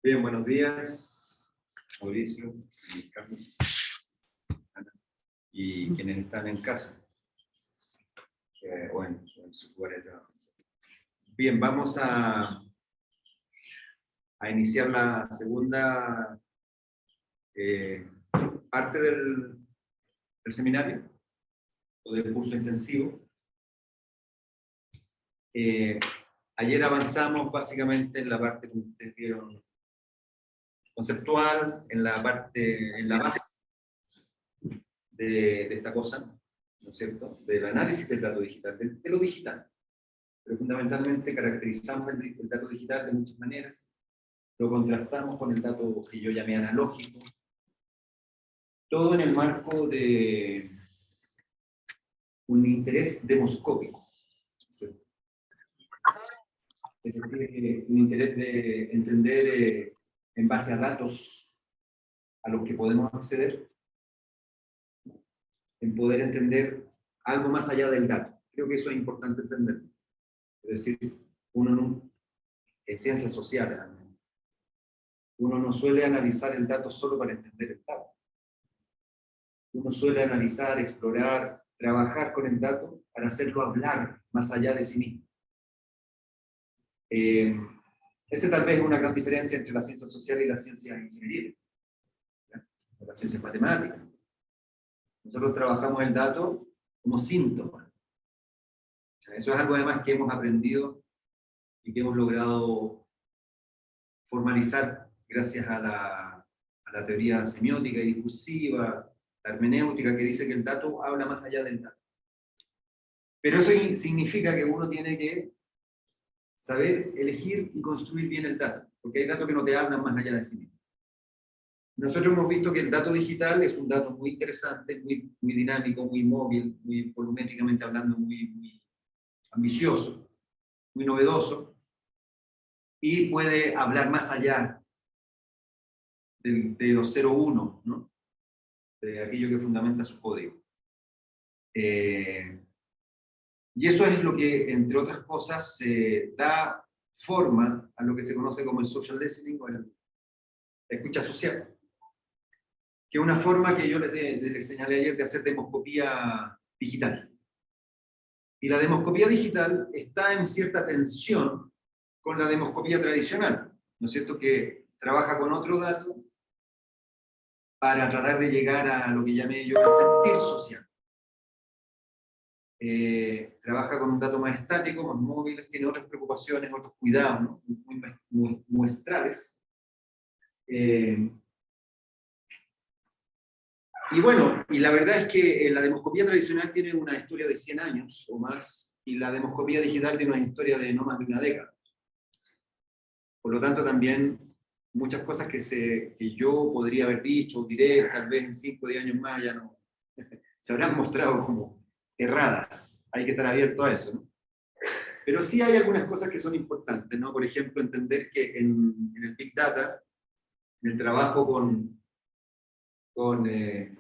Bien, buenos días, Mauricio, Carlos, Ana, y quienes están en casa, o en sus lugares de trabajo. Bien, vamos a iniciar la segunda parte del seminario, o del curso intensivo. Ayer avanzamos básicamente en la parte que ustedes vieron conceptual, en la base de esta cosa, ¿no es cierto?, del análisis del dato digital, de lo digital. Pero fundamentalmente caracterizamos el dato digital de muchas maneras, lo contrastamos con el dato que yo llamé analógico, todo en el marco de un interés demoscópico, ¿sí? Es decir, un interés de entender en base a datos a los que podemos acceder, en poder entender algo más allá del dato. Creo que eso es importante entenderlo. Es decir, en ciencias sociales, uno no suele analizar el dato solo para entender el dato. Uno suele analizar, explorar, trabajar con el dato para hacerlo hablar más allá de sí mismo. Esa tal vez es una gran diferencia entre la ciencia social y la ciencia ingeniería, o la ciencia matemática. Nosotros trabajamos el dato como síntoma. Eso es algo además que hemos aprendido y que hemos logrado formalizar gracias a la teoría semiótica y discursiva, la hermenéutica, que dice que el dato habla más allá del dato. Pero eso significa que uno tiene que saber elegir y construir bien el dato, porque hay datos que no te hablan más allá de sí mismo. Nosotros hemos visto que el dato digital es un dato muy interesante, muy dinámico, muy móvil, muy volumétricamente hablando, muy ambicioso, muy novedoso, y puede hablar más allá de los 0-1, ¿no?, de aquello que fundamenta su código. Y eso es lo que, entre otras cosas, da forma a lo que se conoce como el social listening, o la escucha social, que es una forma que yo les señalé ayer de hacer demoscopía digital. Y la demoscopía digital está en cierta tensión con la demoscopía tradicional, ¿no es cierto?, que trabaja con otro dato para tratar de llegar a lo que llamé yo el sentir social. Trabaja con un dato más estático, más móvil, tiene otras preocupaciones, otros cuidados, ¿no?, muy muestrales. Y bueno, y la verdad es que la demoscopía tradicional tiene una historia de 100 años o más, y la demoscopía digital tiene una historia de no más de una década. Por lo tanto, también muchas cosas que yo podría haber dicho, o diré, tal vez en 5 o 10 años más, ya no se habrán mostrado como erradas. Hay que estar abierto a eso, ¿no? Pero sí hay algunas cosas que son importantes, ¿no? Por ejemplo, entender que en el Big Data, en el trabajo con el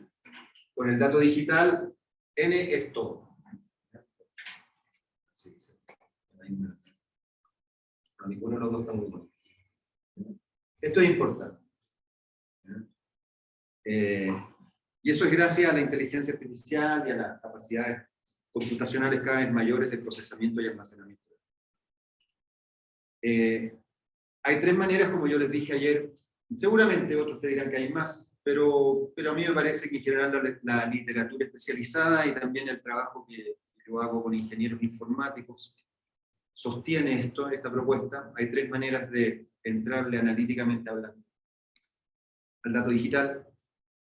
dato digital, N es todo. Sí, sí. No, ninguno de los dos está muy bueno. Esto es importante. Y eso es gracias a la inteligencia artificial y a las capacidades computacionales cada vez mayores de procesamiento y almacenamiento. Hay 3 maneras, como yo les dije ayer. Seguramente otros te dirán que hay más, pero a mí me parece que en general la literatura especializada y también el trabajo que yo hago con ingenieros informáticos sostiene esta propuesta. Hay 3 maneras de entrarle analíticamente hablando al dato digital.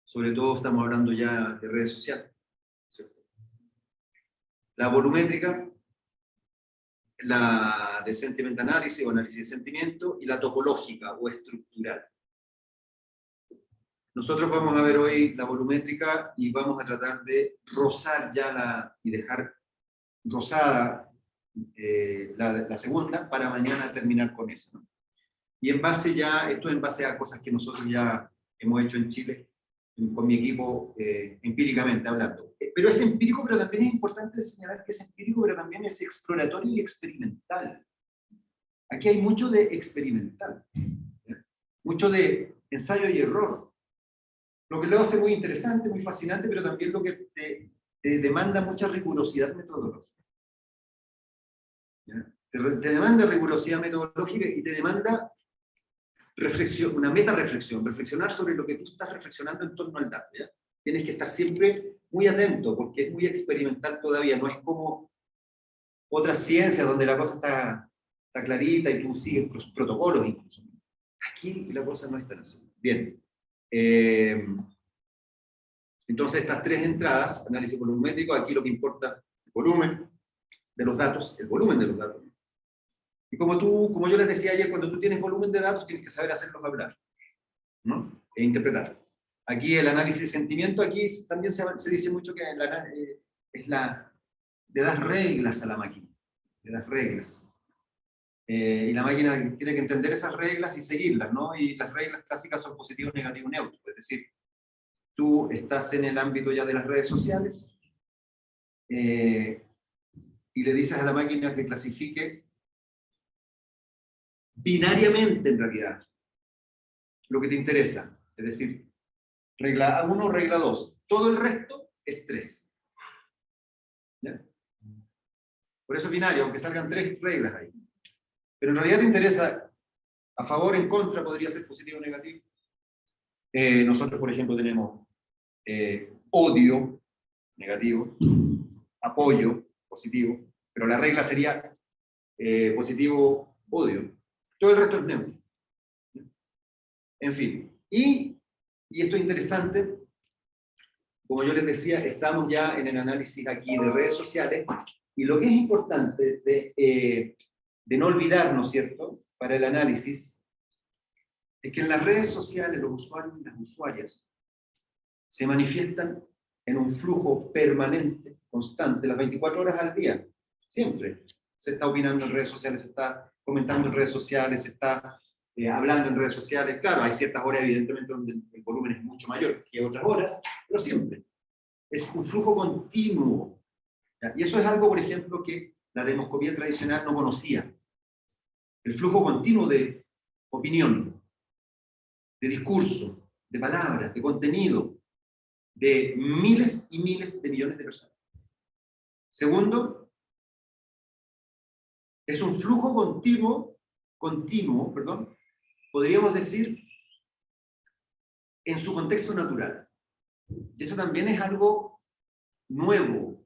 Sobre todo estamos hablando ya de redes sociales, ¿cierto? La volumétrica, la de sentiment analysis o análisis de sentimiento, y la topológica o estructural. Nosotros vamos a ver hoy la volumétrica y vamos a tratar de rozar ya y dejar rozada la segunda, para mañana terminar con esa, ¿no? Y esto en base a cosas que nosotros ya hemos hecho en Chile con mi equipo, empíricamente hablando. Pero es empírico, pero también es importante señalar que es empírico, pero también es exploratorio y experimental. Aquí hay mucho de experimental, ¿ya? mucho de ensayo y error. Lo que lo hace muy interesante, muy fascinante, pero también lo que te demanda mucha rigurosidad metodológica. ¿Ya? Te demanda rigurosidad metodológica y te demanda reflexión, una meta-reflexión, reflexionar sobre lo que tú estás reflexionando en torno al dato. ¿Ya? Tienes que estar siempre muy atento, porque es muy experimental todavía, no es como otras ciencias donde la cosa está clarita y tú sigues los protocolos incluso. Aquí la cosa no es tan así. Bien. Entonces estas tres entradas, análisis volumétrico, aquí lo que importa el volumen de los datos, el volumen de los datos. Y como yo les decía ayer, cuando tú tienes volumen de datos, tienes que saber hacerlos hablar, ¿no? E interpretar. Aquí el análisis de sentimiento, aquí también se dice mucho que le das reglas a la máquina, le das reglas. Y la máquina tiene que entender esas reglas y seguirlas, ¿no? Y las reglas clásicas son positivo, negativo, neutro. Es decir, tú estás en el ámbito ya de las redes sociales y le dices a la máquina que clasifique binariamente, en realidad, lo que te interesa. Es decir, regla 1, regla 2. Todo el resto es 3. ¿Ya? Por eso es binario, aunque salgan 3 reglas ahí. Pero en realidad te interesa a favor, en contra, podría ser positivo o negativo. Nosotros, por ejemplo, tenemos odio, negativo, apoyo, positivo, pero la regla sería positivo, odio. Todo el resto es neutro. En fin, y esto es interesante, como yo les decía, estamos ya en el análisis aquí de redes sociales, y lo que es importante de no olvidarnos, ¿cierto?, para el análisis, es que en las redes sociales los usuarios y las usuarias se manifiestan en un flujo permanente, constante, las 24 horas al día, siempre. Se está opinando en redes sociales, se está comentando en redes sociales, se está hablando en redes sociales. Claro, hay ciertas horas, evidentemente, donde el volumen es mucho mayor que otras horas, pero siempre. Es un flujo continuo. ¿Ya? Y eso es algo, por ejemplo, que la demoscopía tradicional no conocía. El flujo continuo de opinión, de discurso, de palabras, de contenido, de miles y miles de millones de personas. Segundo, es un flujo continuo, podríamos decir, en su contexto natural. Y eso también es algo nuevo,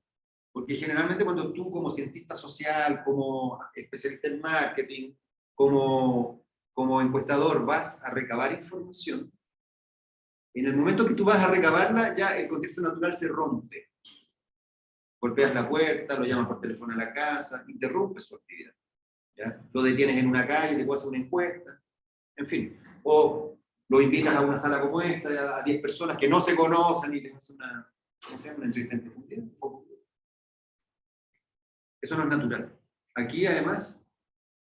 porque generalmente cuando tú como cientista social, como especialista en marketing, como encuestador vas a recabar información, en el momento que tú vas a recabarla, ya el contexto natural se rompe. Golpeas la puerta, lo llamas por teléfono a la casa, interrumpes su actividad. ¿Ya? Lo detienes en una calle, le puedes hacer una encuesta, en fin. O lo invitas a una sala como esta, a 10 personas que no se conocen y les haces una entrevista en profundidad. Eso no es natural. Aquí, además,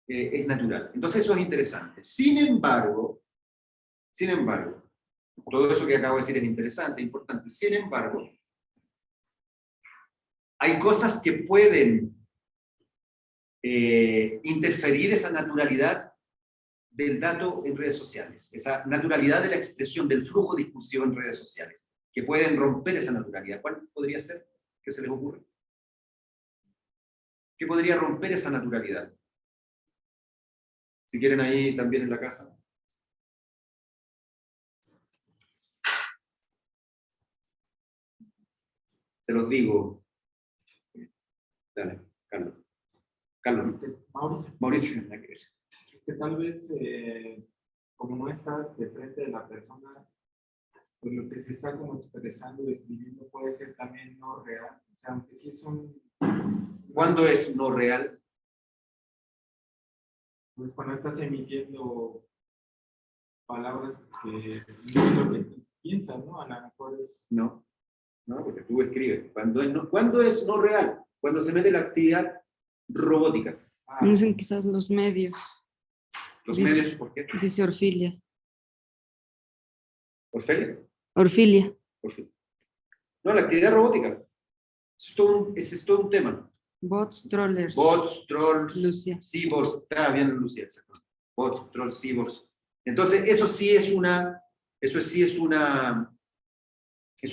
es natural. Entonces, eso es interesante. Sin embargo, todo eso que acabo de decir es interesante, importante. Sin embargo, hay cosas que pueden interferir esa naturalidad del dato en redes sociales, esa naturalidad de la expresión del flujo discursivo en redes sociales, que pueden romper esa naturalidad. ¿Cuál podría ser? ¿Qué se les ocurre? ¿Qué podría romper esa naturalidad? Si quieren ahí también en la casa. Se los digo. Dale, Carlos. Mauricio. Que tal vez, como no estás de frente de la persona, pues lo que se está como expresando, describiendo, puede ser también no real. O sea, aunque sí son... ¿Cuándo es no real? Pues cuando estás emitiendo palabras que no es lo que tú piensas, ¿no? A lo mejor es... No, porque tú escribes. ¿Cuándo es no real? Cuando se mete la actividad robótica. No son quizás los medios. ¿Los medios por qué? Dice Orfilia. ¿Orfelia? Orfilia. No, la actividad robótica. Ese es todo un tema. Bots, trollers. Bots, trolls, Lucia. cyborgs. Bien, Lucia. Bots, trolls, cyborgs. Entonces, eso sí es un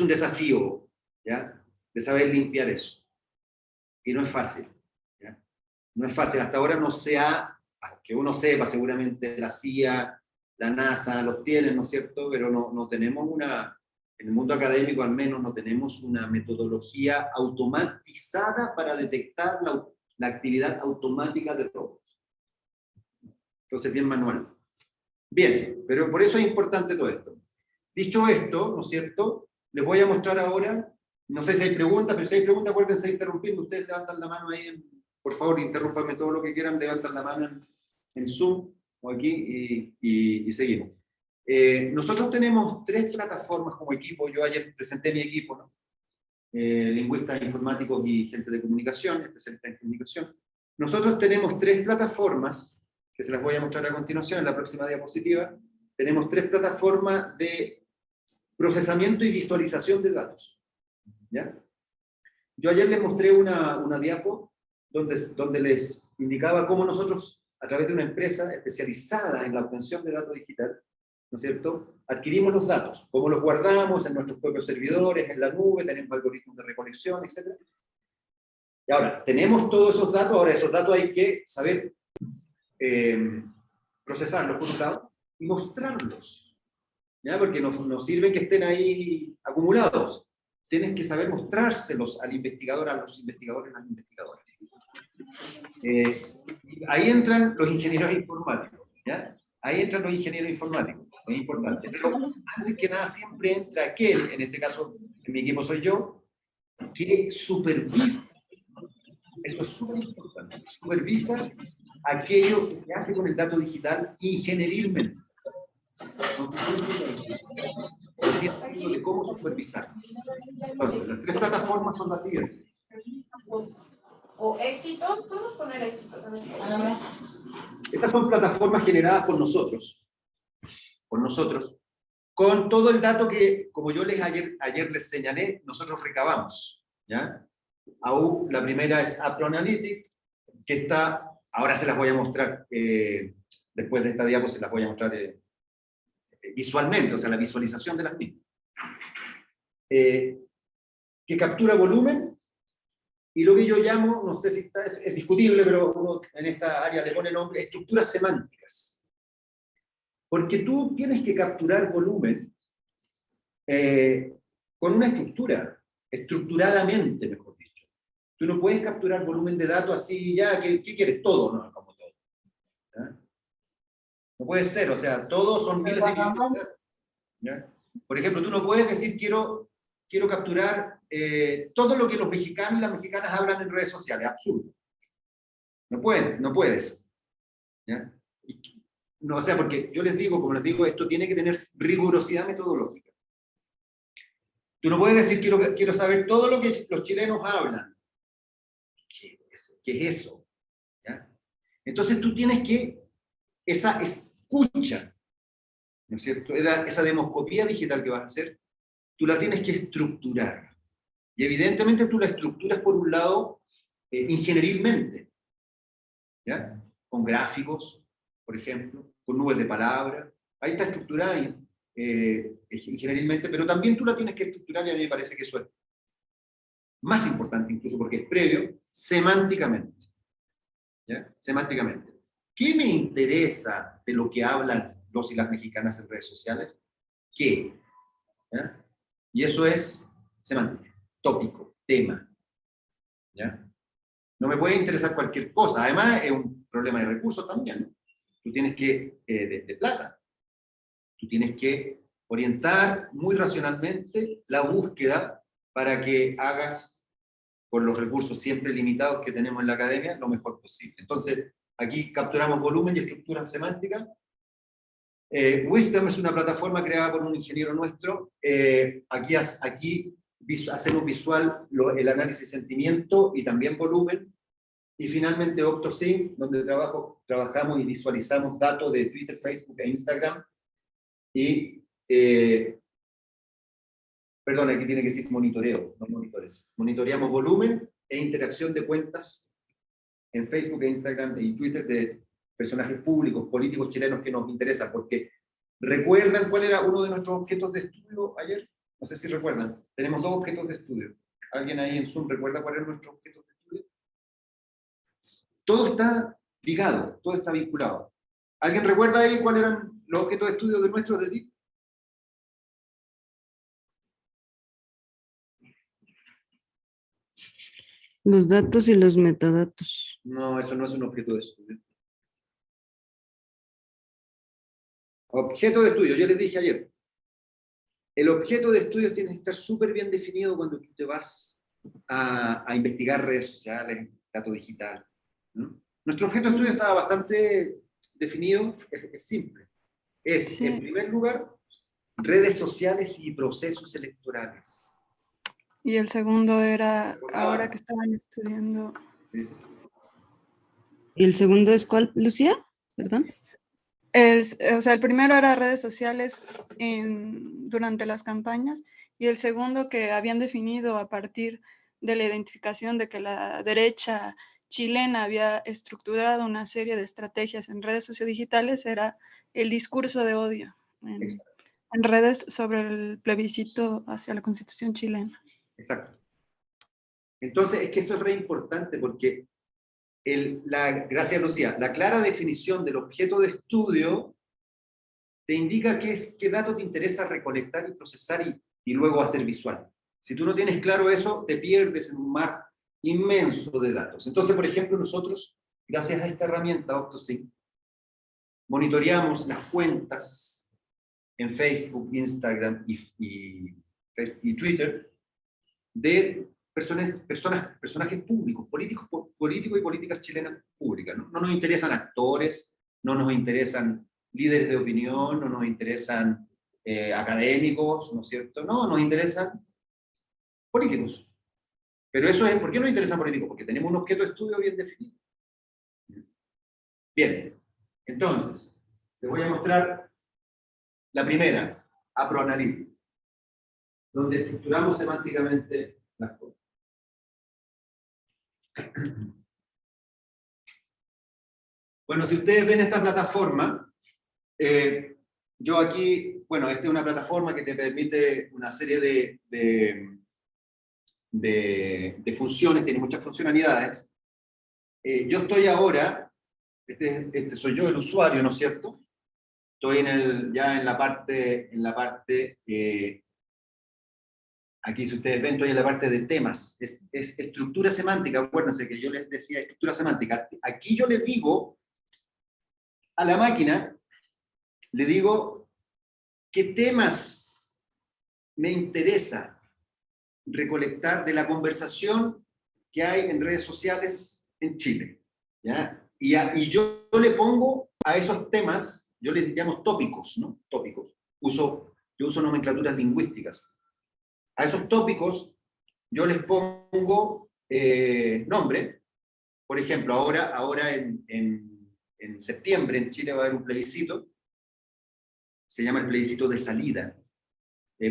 desafío, ¿ya? De saber limpiar eso. Y no es fácil, ¿ya? No es fácil. Hasta ahora no se ha, que uno sepa, seguramente la CIA, la NASA los tienen, ¿no es cierto? Pero no tenemos en el mundo académico al menos, no tenemos una metodología automatizada para detectar la actividad automática de robots. Entonces, bien manual. Bien, pero por eso es importante todo esto. Dicho esto, ¿no es cierto? Les voy a mostrar ahora, no sé si hay preguntas, pero si hay preguntas, acuérdense de interrumpirme. Ustedes levantan la mano ahí, por favor, interrúmpanme todo lo que quieran, levantan la mano en Zoom o aquí y seguimos. Nosotros tenemos 3 plataformas como equipo. Yo ayer presenté mi equipo, ¿no? Lingüistas informáticos y gente de comunicación, especialistas en comunicación. Nosotros tenemos 3 plataformas, que se las voy a mostrar a continuación en la próxima diapositiva. Tenemos 3 plataformas de procesamiento y visualización de datos. ¿Ya? Yo ayer les mostré una diapo donde les indicaba cómo nosotros, a través de una empresa especializada en la obtención de datos digital, ¿no es cierto?, adquirimos los datos, cómo los guardamos en nuestros propios servidores, en la nube, tenemos algoritmos de recolección, etc. Y ahora, tenemos todos esos datos, ahora esos datos hay que saber procesarlos por un lado y mostrarlos, ¿ya? Porque no sirve que estén ahí acumulados. Tienes que saber mostrárselos al investigador, a los investigadores, a las investigadoras. Ahí entran los ingenieros informáticos, ¿ya? Ahí entran los ingenieros informáticos, es importante. Pero antes que nada siempre entra aquel, en este caso en mi equipo soy yo, que supervisa, eso es súper importante, supervisa aquello que se hace con el dato digital ingenierilmente. De cómo supervisarlos. Entonces, las 3 plataformas son las siguientes. O éxito, podemos poner éxitos. Estas son plataformas generadas por nosotros, con todo el dato que, como yo ayer les señalé, nosotros recabamos, ¿ya? La primera es Apple Analytics, que está, ahora se las voy a mostrar, después de esta diapo se las voy a mostrar visualmente, o sea, la visualización de las mismas. Que captura volumen, y lo que yo llamo, no sé si es discutible, pero uno en esta área le pone nombre, estructuras semánticas. Porque tú tienes que capturar volumen con una estructura, estructuradamente, mejor dicho. Tú no puedes capturar volumen de datos así, ya, ¿qué quieres? Todo, ¿no? Como todo. ¿Ya? No puede ser, o sea, todos son miles de millones de datos. ¿Ya? Por ejemplo, tú no puedes decir, quiero capturar todo lo que los mexicanos y las mexicanas hablan en redes sociales. Absurdo. No puedes. ¿Ya? No, o sea, porque yo les digo, como les digo, esto tiene que tener rigurosidad metodológica. Tú no puedes decir, quiero saber todo lo que los chilenos hablan. ¿Qué es eso? ¿Ya? Entonces tú tienes que, esa escucha, ¿no es cierto? Esa demoscopía digital que vas a hacer, tú la tienes que estructurar. Y evidentemente tú la estructuras por un lado ingenierilmente, ¿ya? Con gráficos, por ejemplo, con nubes de palabras. Ahí está estructurada ingenierilmente, pero también tú la tienes que estructurar, y a mí me parece que eso es más importante incluso porque es previo, semánticamente. ¿Ya? Semánticamente. ¿Qué me interesa de lo que hablan los y las mexicanas en redes sociales? ¿Qué? ¿Ya? Y eso es semántica, tópico, tema. ¿Ya? No me puede interesar cualquier cosa. Además, es un problema de recursos también, ¿no? Tú tienes que, de plata, tú tienes que orientar muy racionalmente la búsqueda para que hagas, con los recursos siempre limitados que tenemos en la academia, lo mejor posible. Entonces, aquí capturamos volumen y estructura semántica. Wisdom es una plataforma creada por un ingeniero nuestro. Aquí hacemos visual el análisis de sentimiento y también volumen. Y finalmente OctoSync, donde trabajamos y visualizamos datos de Twitter, Facebook e Instagram. Y, perdón, aquí tiene que decir monitoreo, no monitores. Monitoreamos volumen e interacción de cuentas en Facebook e Instagram y Twitter de personajes públicos, políticos chilenos que nos interesan, porque ¿Recuerdan cuál era uno de nuestros objetos de estudio ayer? No sé si recuerdan. Tenemos 2 objetos de estudio. ¿Alguien ahí en Zoom recuerda cuál era nuestro objeto de estudio? Todo está ligado, todo está vinculado. ¿Alguien recuerda ahí cuáles eran los objetos de estudio de nuestro de TIC? Los datos y los metadatos. No, eso no es un objeto de estudio. Objeto de estudio, yo les dije ayer. El objeto de estudio tiene que estar súper bien definido cuando tú te vas a investigar redes sociales, datos digital, ¿no? Nuestro objeto de estudio estaba bastante definido, es simple. Es, Sí. en primer lugar, redes sociales y procesos electorales. Y el segundo era, ¿Recordaban? ahora que estaban estudiando, ¿Y el segundo es cuál, Lucía? ¿Perdón? o sea, el primero era redes sociales durante las campañas y el segundo que habían definido a partir de la identificación de que la derecha chilena había estructurado una serie de estrategias en redes sociodigitales era el discurso de odio en redes sobre el plebiscito hacia la Constitución chilena. Exacto. Entonces, es que eso es re importante porque, gracias Lucía, la clara definición del objeto de estudio te indica qué datos te interesa recolectar y procesar y luego hacer visual. Si tú no tienes claro eso, te pierdes en un mar inmenso de datos. Entonces, por ejemplo, nosotros, gracias a esta herramienta OptoSync, monitoreamos las cuentas en Facebook, Instagram y Twitter de personajes públicos, políticos y políticas chilenas públicas. No nos interesan actores, no nos interesan líderes de opinión, no nos interesan académicos, ¿no es cierto? No, nos interesan políticos. Pero eso es, ¿por qué nos interesan políticos? Porque tenemos un objeto de estudio bien definido. Bien, entonces, les voy a mostrar la primera, APROAnalytics, donde estructuramos semánticamente las cosas. Bueno, si ustedes ven esta plataforma, yo aquí, bueno, esta es una plataforma que te permite una serie de funciones, tiene muchas funcionalidades. Yo estoy ahora, este soy yo el usuario, ¿no es cierto? Estoy ya en la parte, aquí si ustedes ven, estoy en la parte de temas, es estructura semántica, acuérdense que yo les decía estructura semántica. Aquí yo les digo a la máquina, le digo qué temas me interesa recolectar de la conversación que hay en redes sociales en Chile, ¿ya? Y yo le pongo a esos temas, yo les llamo tópicos, ¿no? Tópicos. Yo uso nomenclaturas lingüísticas. A esos tópicos yo les pongo nombre. Por ejemplo, ahora en septiembre en Chile va a haber un plebiscito, se llama el plebiscito de salida,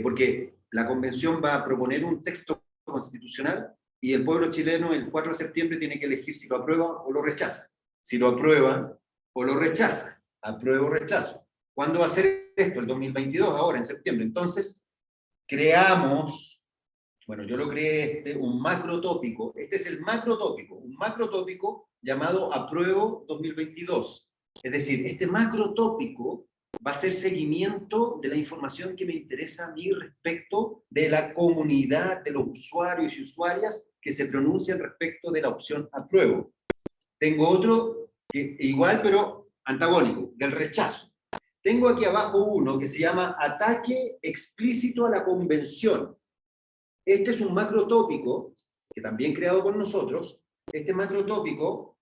porque la convención va a proponer un texto constitucional y el pueblo chileno el 4 de septiembre tiene que elegir si lo aprueba o lo rechaza. Si lo aprueba o lo rechaza. Apruebo o rechazo. ¿Cuándo va a ser esto? El 2022, ahora, en septiembre. Entonces, creamos, bueno, yo lo creé un macrotópico. Este es el macrotópico, un macrotópico llamado Apruebo 2022. Es decir, este macrotópico va a ser seguimiento de la información que me interesa a mí respecto de la comunidad, de los usuarios y usuarias que se pronuncian respecto de la opción apruebo. Tengo otro que igual pero antagónico, del rechazo. Tengo aquí abajo uno que se llama ataque explícito a la convención. Este es un macrotópico que también creado por nosotros. Este macrotópico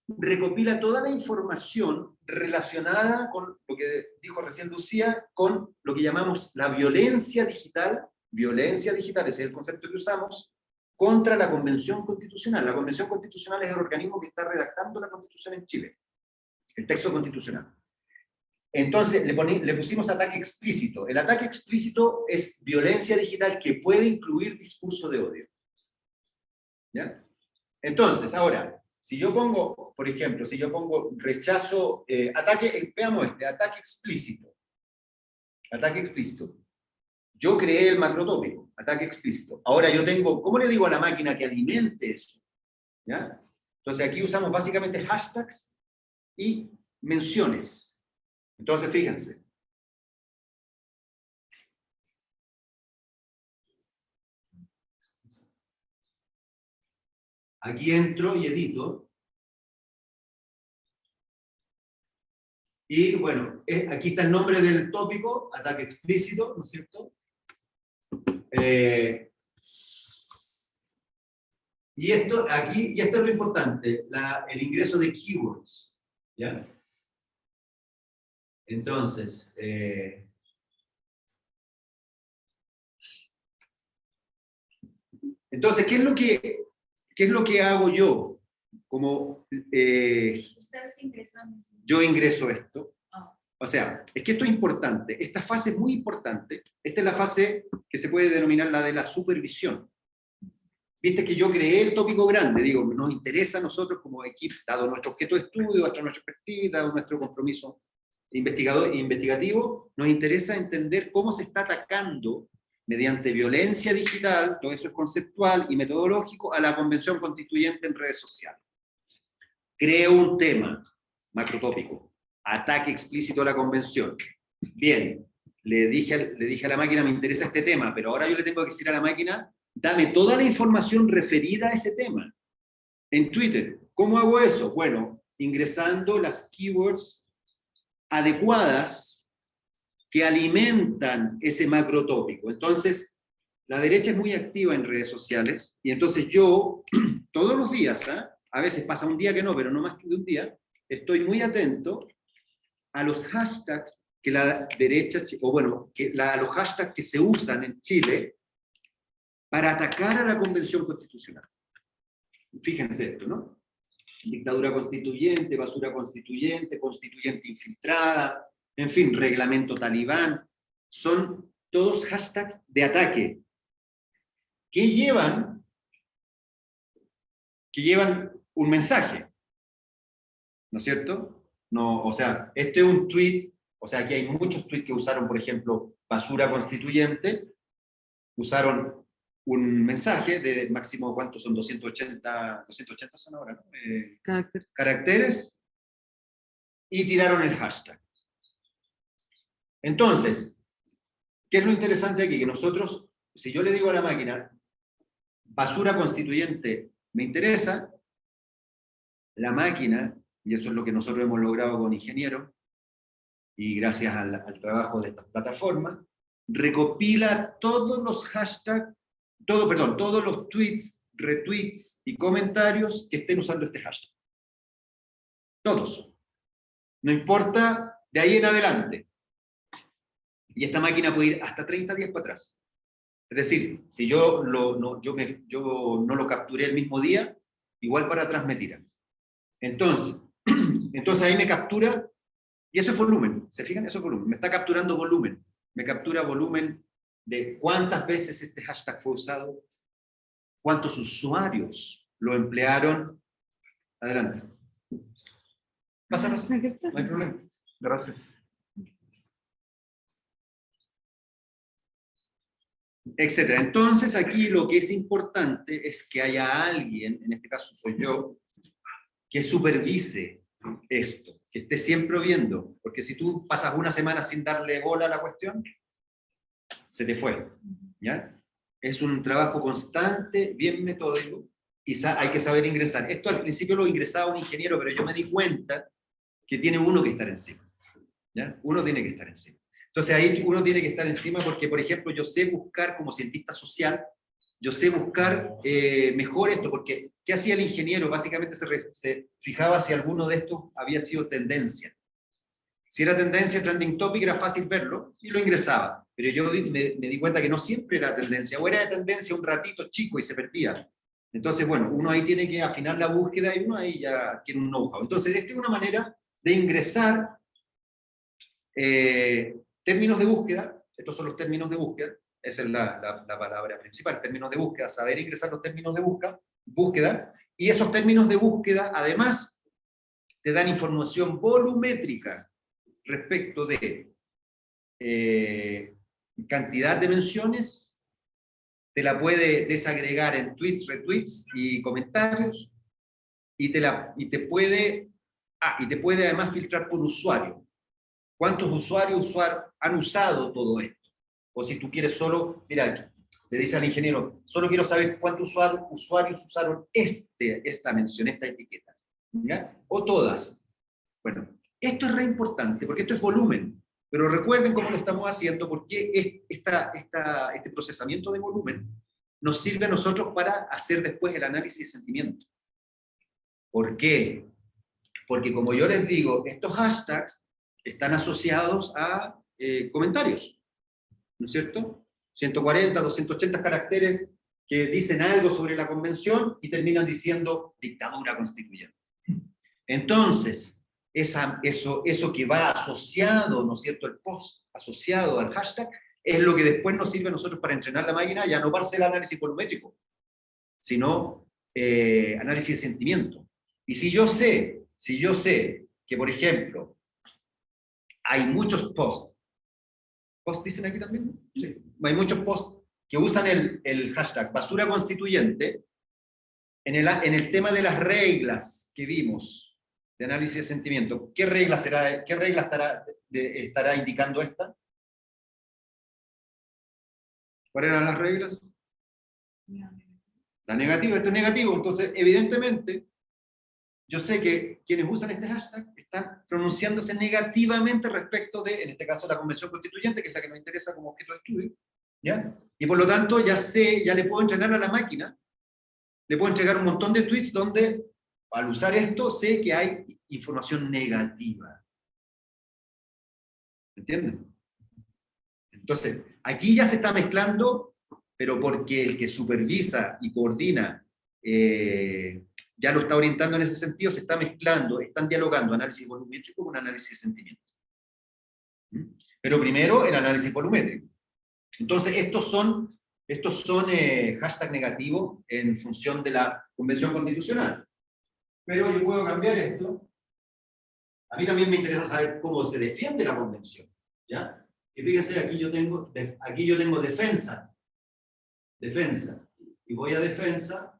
recopila toda la información relacionada con lo que dijo recién Lucía, con lo que llamamos la violencia digital. Violencia digital, ese es el concepto que usamos, contra la Convención Constitucional. La Convención Constitucional es el organismo que está redactando la Constitución en Chile, el texto constitucional. Entonces le pusimos ataque explícito. El ataque explícito es violencia digital que puede incluir discurso de odio. ¿Ya? Entonces, ahora, Si yo pongo, por ejemplo, si yo pongo rechazo, ataque, veamos ataque explícito. Ataque explícito. Yo creé el macrotópico, ataque explícito. Ahora yo tengo, ¿cómo le digo a la máquina que alimente eso? ¿Ya? Entonces aquí usamos básicamente hashtags y menciones. Entonces fíjense. Aquí entro y edito. Y bueno, aquí está el nombre del tópico, ataque explícito, ¿no es cierto? Y esto aquí, y esto es lo importante, el ingreso de keywords, ¿ya? Entonces, ¿qué es lo que hago yo? Como Ustedes ingresan. yo ingreso esto. Ah. O sea, es que esto es importante. Esta fase es muy importante. Esta es la fase que se puede denominar la de la supervisión. Viste que yo creé el tópico grande, digo, nos interesa a nosotros como equipo, dado nuestro objeto de estudio, dado nuestra expertise, dado nuestro compromiso investigativo, nos interesa entender cómo se está atacando mediante violencia digital, todo eso es conceptual y metodológico, a la convención constituyente en redes sociales. Creo un tema macrotópico, ataque explícito a la convención. Bien, le dije a la máquina, me interesa este tema, pero ahora yo le tengo que decir a la máquina, dame toda la información referida a ese tema. En Twitter, ¿cómo hago eso? Bueno, ingresando las keywords adecuadas que alimentan ese macrotópico. Entonces, la derecha es muy activa en redes sociales, y entonces yo, todos los días, a veces pasa un día que no, pero no más que de un día, estoy muy atento a los hashtags que la derecha, o bueno, a los hashtags que se usan en Chile para atacar a la Convención Constitucional. Fíjense esto, ¿no? Dictadura constituyente, basura constituyente, constituyente infiltrada, en fin, reglamento talibán. Son todos hashtags de ataque que llevan un mensaje, ¿no es cierto? No, o sea, este es un tweet, o sea, aquí hay muchos tweets que usaron, por ejemplo, basura constituyente, usaron un mensaje de máximo, ¿cuántos son? 280 son ahora, ¿no? Caracteres, y tiraron el hashtag. Entonces, ¿qué es lo interesante aquí? Que nosotros, si yo le digo a la máquina, basura constituyente me interesa, la máquina, y eso es lo que nosotros hemos logrado con ingenieros, y gracias al trabajo de esta plataforma, recopila todos los hashtags, todos los tweets, retweets y comentarios que estén usando este hashtag. Todos. No importa de ahí en adelante. Y esta máquina puede ir hasta 30 días para atrás. Es decir, si yo no lo capturé el mismo día, igual para atrás me tira. Entonces ahí me captura, y eso es volumen. ¿Se fijan? Eso es volumen. Me está capturando volumen. Me captura volumen de cuántas veces este hashtag fue usado, cuántos usuarios lo emplearon. Adelante. Pasa, no hay problema. Gracias. Etcétera. Entonces aquí lo que es importante es que haya alguien, en este caso soy yo, que supervise esto, que esté siempre viendo, porque si tú pasas una semana sin darle bola a la cuestión, se te fue, ¿ya? Es un trabajo constante, bien metódico, y hay que saber ingresar. Esto al principio lo ingresaba un ingeniero, pero yo me di cuenta que tiene uno que estar encima, ¿ya? Uno tiene que estar encima. Entonces ahí uno tiene que estar encima porque, por ejemplo, yo sé buscar como cientista social, yo sé buscar mejor esto, porque ¿qué hacía el ingeniero? Básicamente se fijaba si alguno de estos había sido tendencia. Si era tendencia, trending topic, era fácil verlo y lo ingresaba. Pero yo me di cuenta que no siempre era tendencia, o era de tendencia un ratito chico y se perdía. Entonces, bueno, uno ahí tiene que afinar la búsqueda y uno ahí ya tiene un know-how. Entonces, esta es una manera de ingresar términos de búsqueda. Estos son los términos de búsqueda. Esa es la palabra principal, términos de búsqueda, saber ingresar los términos de búsqueda, Y esos términos de búsqueda, además, te dan información volumétrica respecto de cantidad de menciones, te la puede desagregar en tweets, retweets y comentarios, y te puede además filtrar por usuario. ¿Cuántos usuarios han usado todo esto? O si tú quieres solo, mira, le dice al ingeniero, solo quiero saber cuántos usuarios usaron esta mención, esta etiqueta, ¿ya? O todas. Bueno, esto es re importante, porque esto es volumen. Pero recuerden cómo lo estamos haciendo, porque este procesamiento de volumen nos sirve a nosotros para hacer después el análisis de sentimiento. ¿Por qué? Porque como yo les digo, estos hashtags están asociados a comentarios, ¿no es cierto? 140, 280 caracteres que dicen algo sobre la convención y terminan diciendo dictadura constituyente. Entonces, eso que va asociado, ¿no es cierto?, el post asociado al hashtag, es lo que después nos sirve a nosotros para entrenar la máquina y a no parse el análisis volumétrico, sino análisis de sentimiento. Y si yo sé que, por ejemplo, hay muchos posts dicen aquí también? Sí. Hay muchos posts que usan el hashtag basura constituyente en el tema de las reglas que vimos de análisis de sentimiento. ¿Qué regla estará indicando esta? ¿Cuáles eran las reglas? La negativa, esto es negativo. Entonces, evidentemente, yo sé que quienes usan este hashtag están pronunciándose negativamente respecto de, en este caso, la Convención Constituyente, que es la que nos interesa como objeto de estudio, ¿ya? Y por lo tanto, ya le puedo entrenar a la máquina, le puedo entregar un montón de tweets donde, al usar esto, sé que hay información negativa. ¿Entienden? Entonces, aquí ya se está mezclando, pero porque el que supervisa y coordina ya lo está orientando en ese sentido, se está mezclando, están dialogando análisis volumétrico con análisis de sentimiento. Pero primero el análisis volumétrico. Entonces, estos son hashtags negativos en función de la Convención Constitucional. Pero yo puedo cambiar esto. A mí también me interesa saber cómo se defiende la Convención, ¿ya? Y fíjense, aquí yo tengo defensa. Defensa. Y voy a defensa.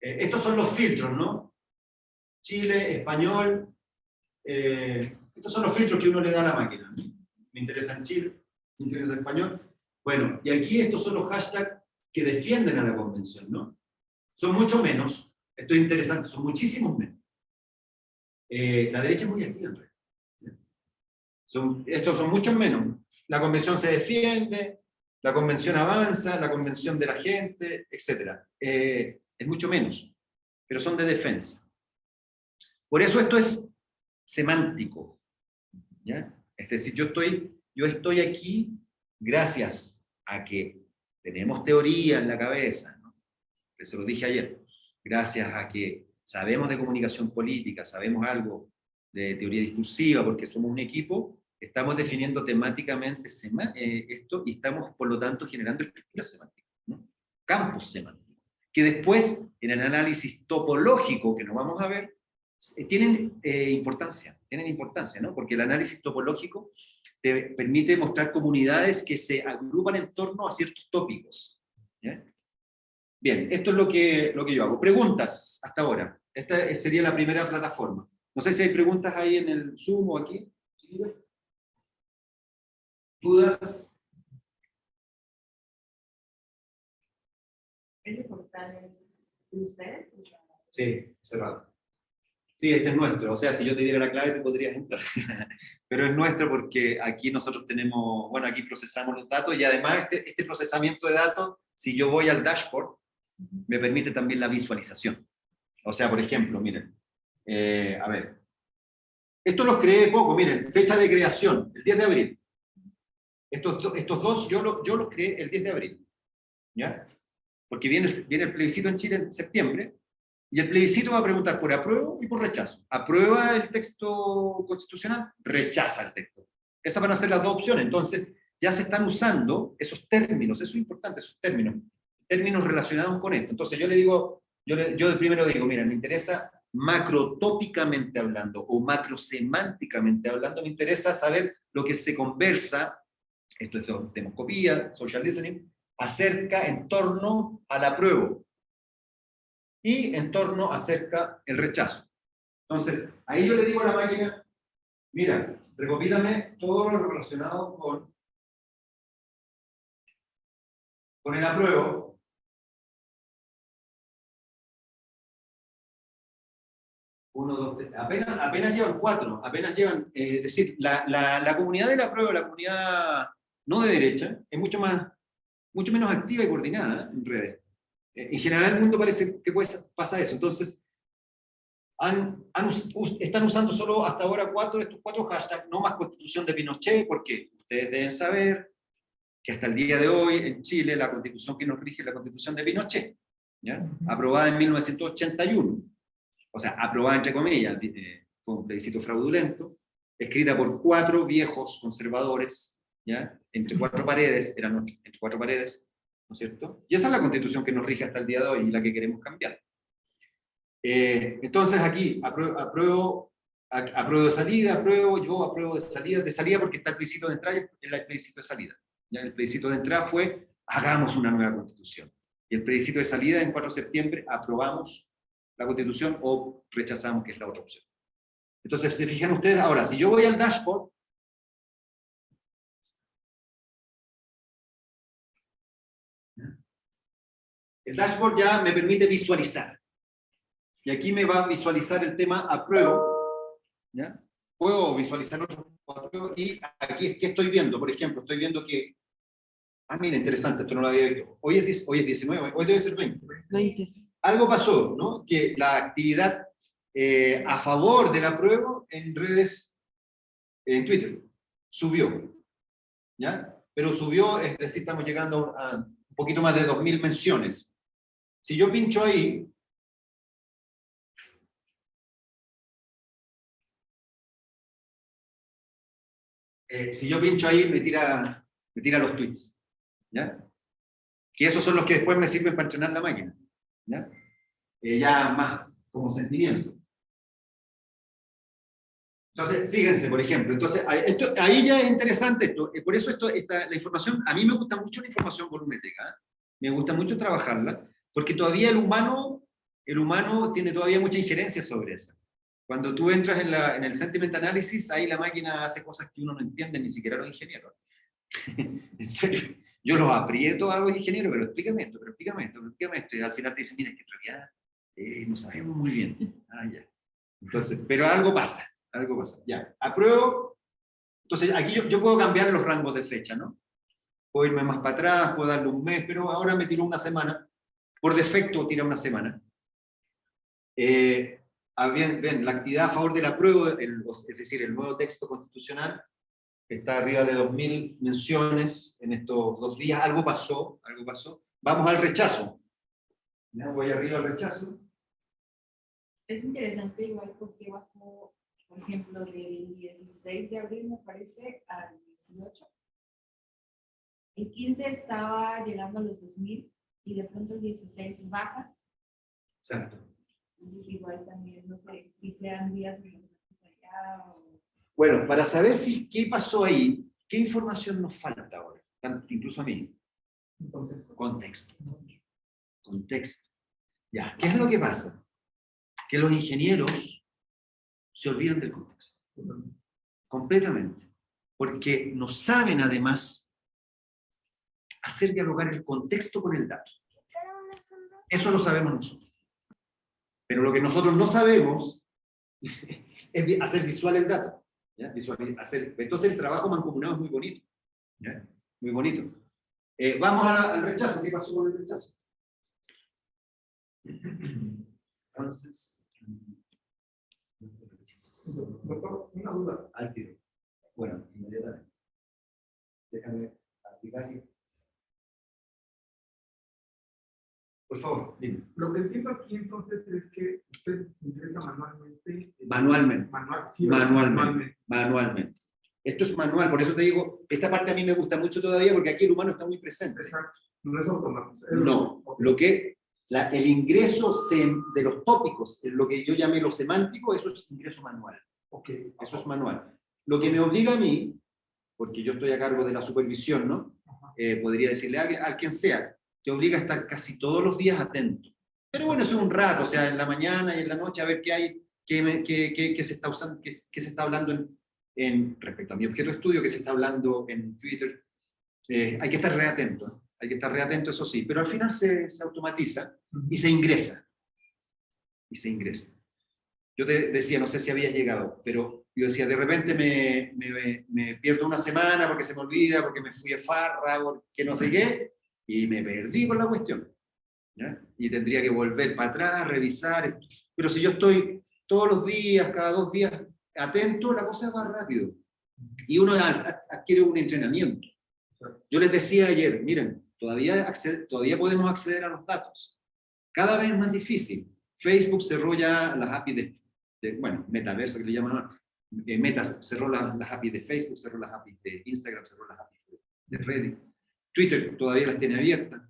Estos son los filtros, ¿no? Chile, español. Estos son los filtros que uno le da a la máquina. Me interesa en Chile, me interesa en español. Bueno, y aquí estos son los hashtags que defienden a la convención, ¿no? Son mucho menos. Esto es interesante, son muchísimos menos. La derecha es muy activa, en realidad. Estos son muchos menos. La convención se defiende, la convención avanza, la convención de la gente, etc. Es mucho menos, pero son de defensa. Por eso esto es semántico, ¿ya? Es decir, yo estoy aquí gracias a que tenemos teoría en la cabeza, ¿no? Que se lo dije ayer, gracias a que sabemos de comunicación política, sabemos algo de teoría discursiva, porque somos un equipo, estamos definiendo temáticamente esto y estamos, por lo tanto, generando estructuras semánticas, ¿no? Campos semánticos, que después, en el análisis topológico que nos vamos a ver, tienen importancia, ¿no? Porque el análisis topológico te permite mostrar comunidades que se agrupan en torno a ciertos tópicos, ¿ya? Bien, esto es lo que yo hago. Preguntas hasta ahora. Esta sería la primera plataforma. No sé si hay preguntas ahí en el Zoom o aquí. ¿Dudas? ¿El portal es de ustedes? Sí, cerrado. Sí, este es nuestro. O sea, si yo te diera la clave, te podrías entrar. Pero es nuestro porque aquí nosotros tenemos, bueno, aquí procesamos los datos y además este procesamiento de datos, si yo voy al dashboard, me permite también la visualización. O sea, por ejemplo, miren, a ver, esto los creé poco, miren, fecha de creación, el 10 de abril. Estos dos yo los creé el 10 de abril, ¿ya? Porque viene el plebiscito en Chile en septiembre, y el plebiscito va a preguntar por apruebo y por rechazo. ¿Aprueba el texto constitucional? Rechaza el texto. Esas van a ser las dos opciones. Entonces, ya se están usando esos términos, eso es importante, esos términos relacionados con esto. Entonces yo le digo, yo primero digo, mira, me interesa macrotópicamente hablando o macrosemánticamente hablando, me interesa saber lo que se conversa, esto es demoscopía, social listening, acerca en torno al apruebo y en torno acerca el rechazo. Entonces, ahí yo le digo a la máquina, mira, recopílame todo lo relacionado con el apruebo. Uno, dos, tres. Apenas llevan 4, apenas llevan, es decir, la comunidad del apruebo, la comunidad no de derecha, es mucho menos activa y coordinada en redes. En general en el mundo parece que pasa eso. Entonces, están usando solo hasta ahora estos 4 hashtags, no más constitución de Pinochet, porque ustedes deben saber que hasta el día de hoy en Chile la constitución que nos rige es la constitución de Pinochet, ¿ya? Aprobada en 1981. O sea, aprobada entre comillas, fue un plebiscito fraudulento, escrita por 4 viejos conservadores, ¿ya? Entre 4 paredes, entre 4 paredes, ¿no es cierto? Y esa es la constitución que nos rige hasta el día de hoy y la que queremos cambiar. Entonces aquí, apruebo de salida, yo apruebo de salida porque está el plebiscito de entrada y el plebiscito de salida. ¿Ya? El plebiscito de entrada fue, hagamos una nueva constitución. Y el plebiscito de salida, en 4 de septiembre, aprobamos la constitución o rechazamos, que es la otra opción. Entonces, se fijan ustedes, ahora, si yo voy al dashboard, el dashboard ya me permite visualizar. Y aquí me va a visualizar el tema apruebo, ¿ya? Puedo visualizar otro apruebo, y aquí, ¿qué estoy viendo? Por ejemplo, estoy viendo que, mira, interesante, esto no lo había visto. Hoy es 19, hoy debe ser 20. 20. Algo pasó, ¿no? Que la actividad a favor del apruebo en redes, en Twitter, subió, ¿ya? Pero subió, es decir, estamos llegando a un poquito más de 2000 menciones. Si yo pincho ahí, me tira los tweets, ¿ya? Que esos son los que después me sirven para entrenar la máquina, ¿ya? Ya más como sentimiento. Entonces, fíjense, por ejemplo, ahí ya es interesante esto, por eso la información, a mí me gusta mucho la información volumétrica, ¿eh? Me gusta mucho trabajarla, porque todavía el humano tiene todavía mucha injerencia sobre eso. Cuando tú entras en el sentiment analysis, ahí la máquina hace cosas que uno no entiende, ni siquiera los ingenieros. En serio, yo los aprieto a los ingenieros, pero explícame esto, y al final te dicen, mira, es que en realidad no sabemos muy bien. Ya. Entonces, pero algo pasa, ya, apruebo. Entonces, aquí yo puedo cambiar los rangos de fecha, ¿no? Puedo irme más para atrás, puedo darle un mes, pero ahora me tiro una semana. Por defecto tira una semana. Bien, la actividad a favor del apruebo, es decir, el nuevo texto constitucional, está arriba de 2000 menciones en estos 2 días. Algo pasó. Vamos al rechazo. ¿Ya? Voy arriba al rechazo. Es interesante igual porque bajó, por ejemplo, del 16 de abril, me parece, al 18. El 15 estaba llegando a los 2000 y de pronto el 16 baja. Exacto. Entonces igual también, no sé, si sean días allá o... Bueno, para saber qué pasó ahí, ¿qué información nos falta ahora? Incluso a mí. Contexto. Ya, ¿qué es lo que pasa? Que los ingenieros se olvidan del contexto. Completamente. Porque no saben, además, hacer dialogar el contexto con el dato. Eso lo sabemos nosotros. Pero lo que nosotros no sabemos es hacer visual el dato. ¿Ya? Entonces el trabajo mancomunado es muy bonito. ¿Ya? Muy bonito. Vamos al rechazo. ¿Qué pasó con el rechazo? Entonces, doctor, una duda. Al tiro. Bueno, inmediatamente. Déjame activar. Por favor, dime. Lo que entiendo aquí entonces es que usted ingresa manualmente. Manualmente. Manualmente. Esto es manual, por eso te digo, esta parte a mí me gusta mucho todavía porque aquí el humano está muy presente. Exacto. No es automático. No, lo que el ingreso de los tópicos, lo que yo llamé lo semántico, eso es ingreso manual. Ok. Eso es manual. Lo que me obliga a mí, porque yo estoy a cargo de la supervisión, ¿no? Podría decirle a quien sea, te obliga a estar casi todos los días atento. Pero bueno, eso es un rato, o sea, en la mañana y en la noche a ver qué hay, qué se está usando, qué se está hablando respecto a mi objeto de estudio, qué se está hablando en Twitter. Hay que estar reatento, hay que estar reatento, eso sí, pero al final se automatiza y se ingresa. Y se ingresa. Yo te decía, no sé si habías llegado, pero yo decía, de repente me pierdo una semana porque se me olvida, porque me fui a farra, porque no sé qué, y me perdí con la cuestión. ¿Ya? Y tendría que volver para atrás, revisar. Pero si yo estoy todos los días, cada 2 días, atento, la cosa va rápido. Y uno adquiere un entrenamiento. Yo les decía ayer, miren, todavía podemos acceder a los datos. Cada vez más difícil. Facebook cerró ya las APIs bueno, metaverso que le llaman ahora. Meta cerró las APIs de Facebook, cerró las APIs de Instagram, cerró las APIs de Reddit. Twitter todavía las tiene abiertas.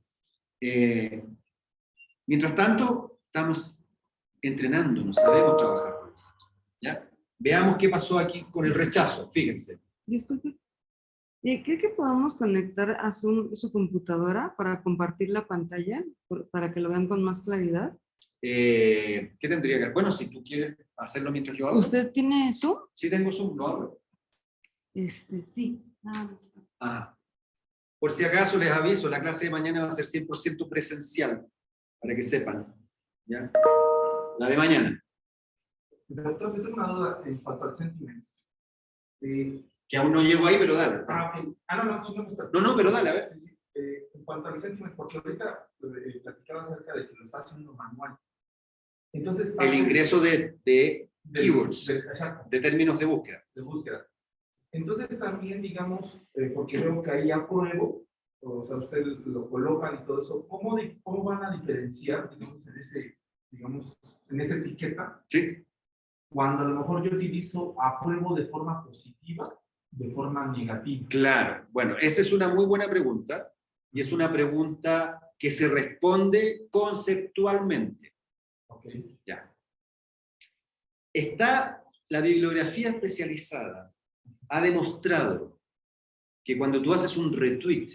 Mientras tanto, estamos entrenándonos, sabemos trabajar con los datos. ¿Ya? Veamos qué pasó aquí con el rechazo, fíjense. Disculpe. ¿Cree que podamos conectar a Zoom su computadora para compartir la pantalla, para que lo vean con más claridad? ¿Qué tendría que...? Bueno, si tú quieres hacerlo mientras yo hablo. ¿Usted tiene Zoom? Sí tengo Zoom, lo hablo. Sí. Nada más. Ajá. Por si acaso les aviso, la clase de mañana va a ser 100% presencial, para que sepan. ¿Ya? La de mañana. Doctor, yo tengo una duda en cuanto al sentiment. Que aún no llego ahí, pero dale. Ok. No, sí, no me está. No, pero dale, a ver. Sí, sí. En cuanto al sentiment, porque ahorita platicaba acerca de que lo está haciendo manual. Entonces, El ingreso de keywords, exacto, de términos de búsqueda. de búsqueda. Entonces también, digamos, porque veo que ahí apruebo, o sea, usted lo colocan y todo eso, ¿cómo van a diferenciar, digamos, en esa etiqueta? Sí. Cuando a lo mejor yo utilizo apruebo de forma positiva, de forma negativa. Claro. Bueno, esa es una muy buena pregunta, y es una pregunta que se responde conceptualmente. Ok. Ya. La bibliografía especializada ha demostrado que cuando tú haces un retweet,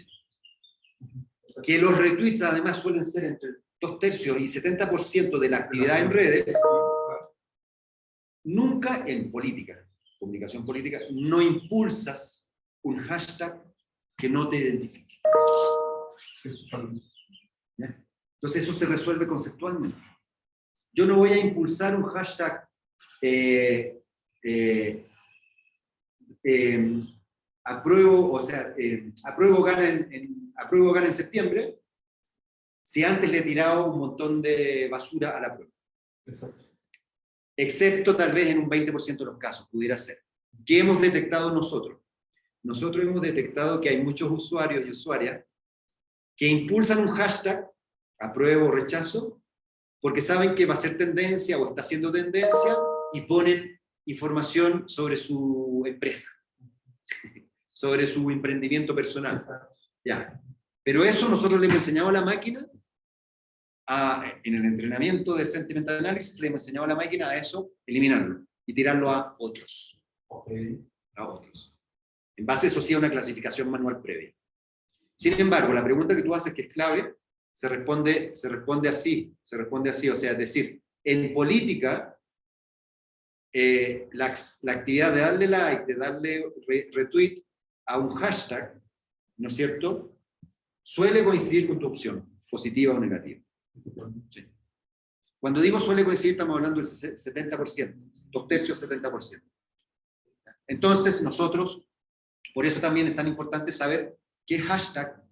que los retweets además suelen ser entre 2/3 y 70% de la actividad en redes, nunca en política, comunicación política, no impulsas un hashtag que no te identifique. ¿Ya? Entonces eso se resuelve conceptualmente. Yo no voy a impulsar un hashtag apruebo, o sea, apruebo gana en septiembre, si antes le he tirado un montón de basura a la prueba. Exacto. Excepto tal vez en un 20% de los casos, pudiera ser. ¿Qué hemos detectado nosotros? Nosotros hemos detectado que hay muchos usuarios y usuarias que impulsan un hashtag, apruebo o rechazo, porque saben que va a ser tendencia o está siendo tendencia y ponen información sobre su empresa, sobre su emprendimiento personal. Ya. Pero eso nosotros le hemos enseñado a la máquina, en el entrenamiento de Sentiment Analysis, le hemos enseñado a la máquina a eso, eliminarlo y tirarlo a otros. Okay. A otros. En base a eso sí a una clasificación manual previa. Sin embargo, la pregunta que tú haces, que es clave, se responde así, o sea, es decir, en política, la actividad de darle like, de darle retweet a un hashtag, ¿no es cierto?, suele coincidir con tu opción, positiva o negativa. Sí. Cuando digo suele coincidir, estamos hablando del 70%, 2/3, 70%. Entonces, nosotros, por eso también es tan importante saber qué hashtag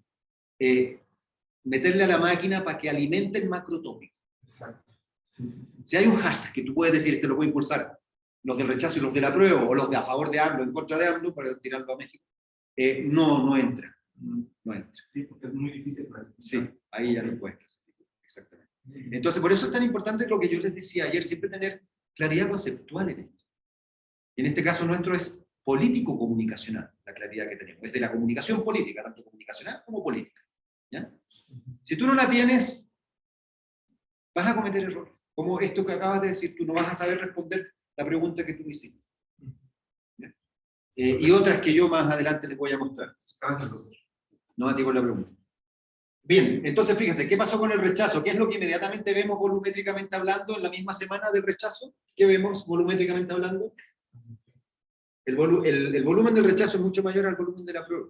meterle a la máquina para que alimente el macrotópico. Exacto. Sí, sí, sí. Si hay un hashtag que tú puedes decir que lo puede impulsar los del rechazo y los del apruebo, o los de a favor de AMLO, en contra de AMLO, para tirarlo a México, no entra. No entra. Sí, porque es muy difícil clasificar. Sí, ahí ya no puedes clasificar. Exactamente. Entonces, por eso es tan importante lo que yo les decía ayer, siempre tener claridad conceptual en esto. Y en este caso nuestro es político-comunicacional, la claridad que tenemos. Es de la comunicación política, tanto comunicacional como política. ¿Ya? Si tú no la tienes, vas a cometer errores. Como esto que acabas de decir, tú no vas a saber responder la pregunta que tú me hiciste. ¿Ya? Y otras que yo más adelante les voy a mostrar. No a ti por la pregunta. Bien, entonces fíjense, ¿qué pasó con el rechazo? ¿Qué es lo que inmediatamente vemos volumétricamente hablando en la misma semana del rechazo? ¿Qué vemos volumétricamente hablando? El volumen del rechazo es mucho mayor al volumen de la prueba.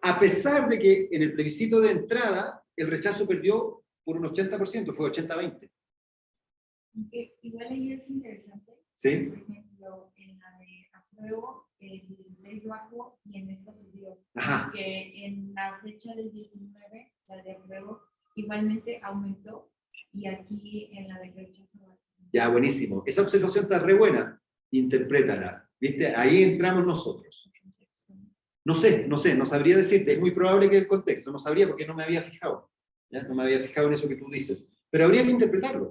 A pesar de que en el plebiscito de entrada el rechazo perdió por un 80%, fue 80-20. Igual ahí es interesante. ¿Sí? Por ejemplo, en la de apruebo, el 16 bajó y en esta subió. Ajá. Que en la fecha del 19, la de apruebo, igualmente aumentó y aquí en la de rechazo. Ya, buenísimo. Esa observación está re buena. Interprétala. ¿Viste? Ahí entramos nosotros. No sé, no sabría decirte. Es muy probable que el contexto, no sabría porque no me había fijado. ¿Ya? No me había fijado en eso que tú dices. Pero habría que interpretarlo.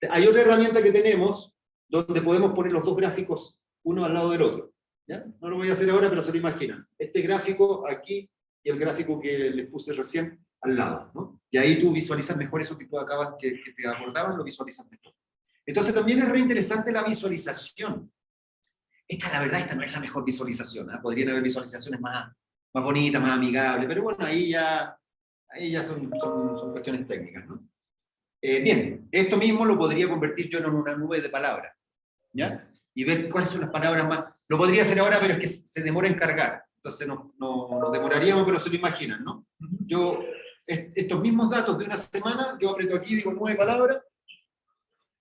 Hay otra herramienta que tenemos donde podemos poner los dos gráficos uno al lado del otro. ¿Ya? No lo voy a hacer ahora, pero se lo imaginan. Este gráfico aquí y el gráfico que les puse recién al lado, ¿no? Y ahí tú visualizas mejor eso que tú acabas, que te acordaban, lo visualizas mejor. Entonces también es re interesante la visualización. La verdad, esta no es la mejor visualización, ¿eh? Podrían haber visualizaciones más bonitas, más amigables, pero bueno, ahí ya son cuestiones técnicas, ¿no? Bien, esto mismo lo podría convertir yo en una nube de palabras, ¿ya? Y ver cuáles son las palabras más... Lo podría hacer ahora, pero es que se demora en cargar. Entonces nos demoraríamos, pero se lo imaginan, ¿no? Yo, estos mismos datos de una semana, yo aprieto aquí, digo 9 palabras,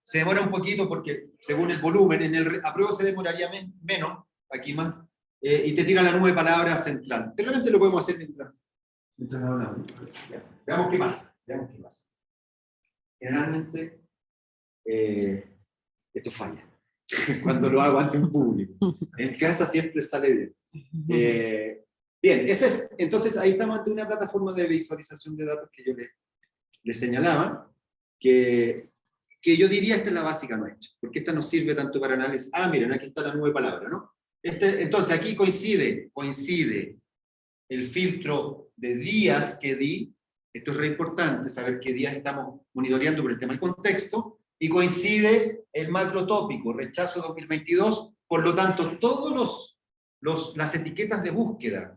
se demora un poquito porque según el volumen, en el apruebo se demoraría menos, aquí más, y te tira la 9 palabras central. Realmente lo podemos hacer mientras hablamos. Veamos qué pasa, Generalmente, esto falla. Cuando lo hago ante un público. En casa siempre sale bien. Bien, entonces ahí estamos ante una plataforma de visualización de datos que yo les señalaba, que yo diría esta es la básica nuestra, porque esta nos sirve tanto para análisis. Miren, aquí está la 9 palabras, ¿no? Entonces aquí coincide el filtro de días que di. Esto es re importante, saber qué días estamos monitoreando por el tema del contexto, y coincide el macrotópico, rechazo 2022, por lo tanto, todas las etiquetas de búsqueda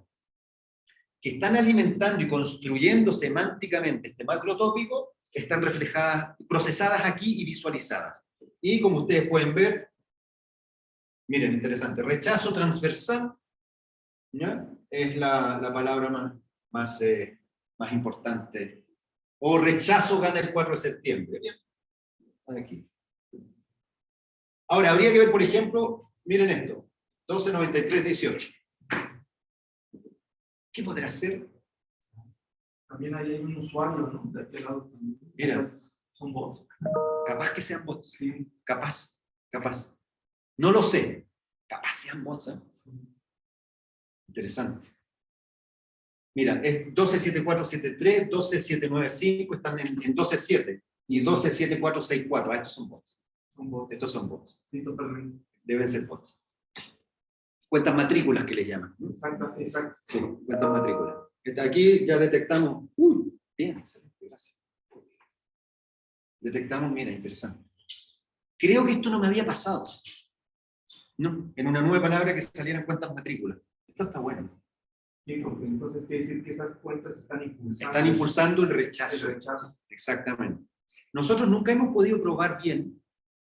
que están alimentando y construyendo semánticamente este macrotópico, están reflejadas, procesadas aquí y visualizadas. Y como ustedes pueden ver, miren, interesante, rechazo transversal, ¿ya? Es la palabra más importante. O rechazo gana el 4 de septiembre. Bien. Aquí. Ahora, habría que ver, por ejemplo, miren esto, 1293-18. ¿Qué podrá ser? También hay un usuario, ¿no? De aquel lado también. Mira. Son bots. Capaz que sean bots. Sí. Capaz. No lo sé. Capaz sean bots, ¿eh? Sí. Interesante. Mira, es 127473, 12795, están en 127, y 127464. Estos son bots. Estos son bots. Sí, totalmente. Deben ser bots. Cuentas matrículas que les llaman, ¿no? Exacto. Sí, cuentas matrículas. Aquí ya detectamos. Bien, excelente, gracias. Detectamos, mira, interesante. Creo que esto no me había pasado. ¿No? En una nueva palabra que salieran cuentas matrículas. Esto está bueno. Sí, porque entonces quiere decir que esas cuentas están impulsando el rechazo. Exactamente. Nosotros nunca hemos podido probar bien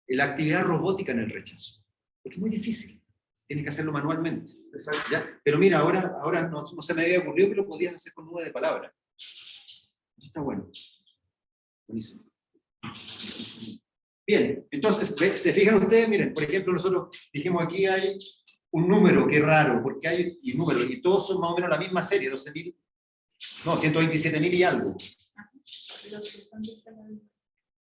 la actividad robótica en el rechazo. Porque es muy difícil. Tienes que hacerlo manualmente. Exacto. ¿Ya? Pero mira, ahora no se me había ocurrido que lo podías hacer con nube de palabras. Está bueno. Buenísimo. Bien, entonces, ¿se fijan ustedes? Miren, por ejemplo, nosotros dijimos aquí hay un número, qué raro, porque hay números, y todos son más o menos la misma serie, 12.000, no, 127.000 y algo.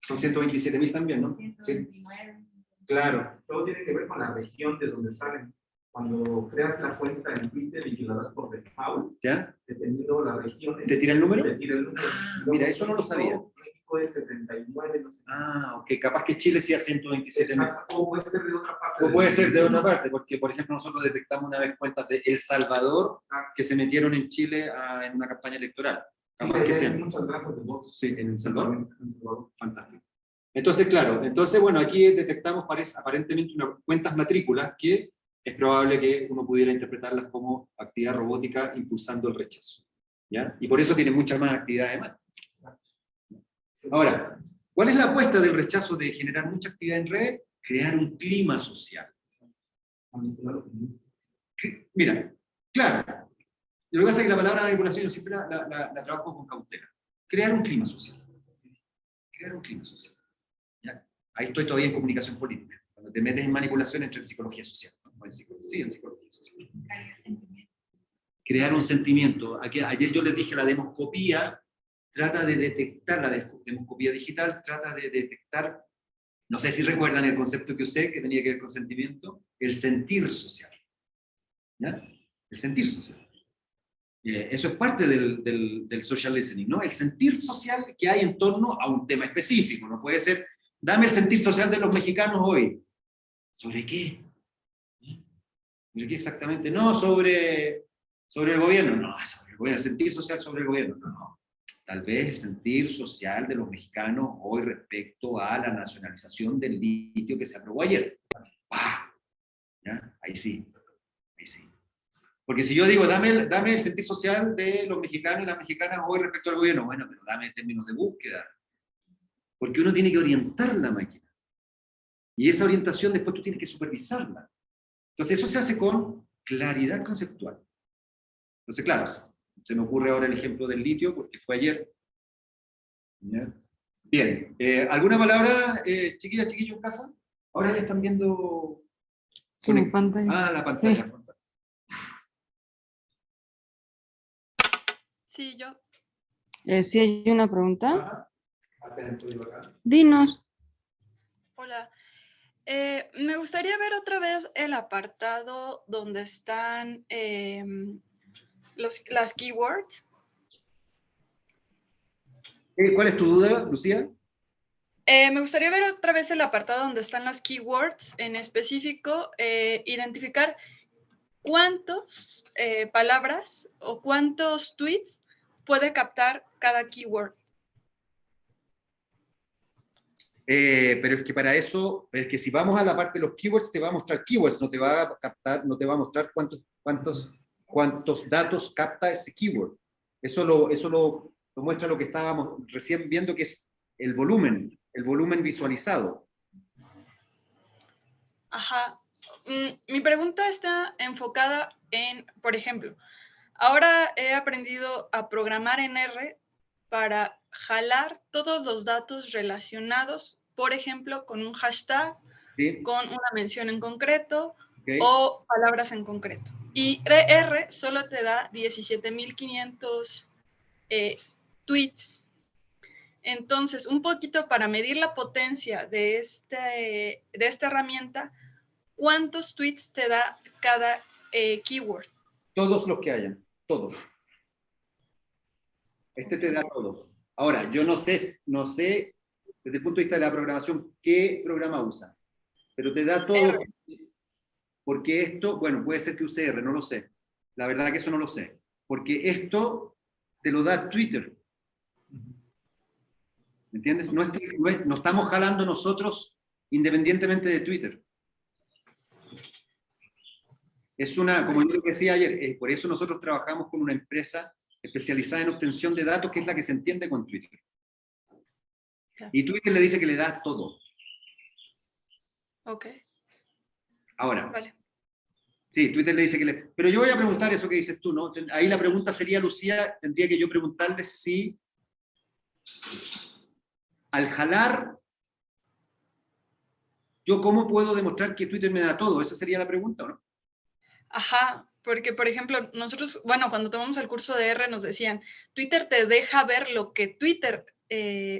Son 127.000 también, ¿no? 129. Claro. Todo tiene que ver con la región de donde salen. Cuando creas la cuenta en Twitter y que la das por default, ¿Ya? dependiendo de la región, ¿Te tira el número? Te tira el número. Mira, eso no lo sabía. México México es 79, no sé. Ah, ok, capaz que Chile sea 127.000. Exacto, o puede ser de otra parte. O puede ser de otra parte, porque por ejemplo nosotros detectamos una vez cuentas de El Salvador Exacto. que se metieron en Chile en una campaña electoral. Sí, Capaz que hay sean. muchas granjas de bots. Sí, en El Salvador. En El Salvador. Fantástico. Entonces, claro, bueno, aquí detectamos aparentemente unas cuentas matrículas que es probable que uno pudiera interpretarlas como actividad robótica impulsando el rechazo. ¿Ya? Y por eso tiene mucha más actividad además. Ahora, ¿cuál es la apuesta del rechazo de generar mucha actividad en red? Crear un clima social. Mira, claro, lo que pasa es que la palabra manipulación yo siempre la trabajo con cautela. Crear un clima social. Crear un clima social. ¿Ya? Ahí estoy todavía en comunicación política. Cuando te metes en manipulación entra en psicología social. ¿No? En psicología social. Crear un sentimiento. Ayer yo les dije la demoscopía trata de detectar, la demoscopía digital trata de detectar, no sé si recuerdan el concepto que usé, que tenía que ver con sentimiento, el sentir social. ¿Ya? El sentir social. Eso es parte del social listening, ¿no? El sentir social que hay en torno a un tema específico. No puede ser, dame el sentir social de los mexicanos hoy. ¿Sobre qué? ¿Sobre qué exactamente? No, sobre el gobierno. No, sobre el gobierno. El sentir social sobre el gobierno. No. Tal vez el sentir social de los mexicanos hoy respecto a la nacionalización del litio que se aprobó ayer. ¡Pah! ¿Ya? Ahí sí. Ahí sí. Porque si yo digo, dame el sentir social de los mexicanos y las mexicanas hoy respecto al gobierno, bueno, pero dame términos de búsqueda. Porque uno tiene que orientar la máquina. Y esa orientación después tú tienes que supervisarla. Entonces eso se hace con claridad conceptual. Entonces, claro, se me ocurre ahora el ejemplo del litio, porque fue ayer. ¿Ya? Bien, ¿alguna palabra, chiquillas, chiquillos en casa? Ahora ya están viendo... Su pantalla. Ah, la pantalla. Sí. Sí, yo. Sí hay una pregunta. Ajá. Atento, yo acá. Dinos. Hola. Me gustaría ver otra vez el apartado donde están las keywords. ¿Cuál es tu duda, Lucía? Me gustaría ver otra vez el apartado donde están las keywords, en específico, identificar cuántas palabras o cuántos tweets puede captar cada keyword. Pero es que para eso, es que si vamos a la parte de los keywords, te va a mostrar keywords, no te va a captar, no te va a mostrar cuántos datos capta ese keyword. Eso lo muestra lo que estábamos recién viendo, que es el volumen visualizado. Ajá. Mi pregunta está enfocada en, por ejemplo, ahora he aprendido a programar en R para jalar todos los datos relacionados, por ejemplo, con un hashtag, ¿Sí? con una mención en concreto, Okay. o palabras en concreto. Y R solo te da 17.500 tweets. Entonces, un poquito para medir la potencia de esta herramienta, ¿cuántos tweets te da cada keyword? Todos los que hayan, todos. Este te da todos. Ahora, yo no sé desde el punto de vista de la programación qué programa usa, pero te da todo. Porque esto, bueno, puede ser que use R, no lo sé. La verdad que eso no lo sé. Porque esto te lo da Twitter. ¿Me entiendes? No estamos jalando nosotros independientemente de Twitter. Es como yo decía ayer, por eso nosotros trabajamos con una empresa especializada en obtención de datos, que es la que se entiende con Twitter. Y Twitter le dice que le da todo. Ok. Ahora, Vale. sí, Twitter le dice que Pero yo voy a preguntar eso que dices tú, ¿no? Ahí la pregunta sería, Lucía, tendría que yo preguntarle si al jalar, ¿yo cómo puedo demostrar que Twitter me da todo? Esa sería la pregunta, ¿no? Ajá, porque por ejemplo, nosotros, bueno, cuando tomamos el curso de R nos decían, Twitter te deja ver lo que Twitter,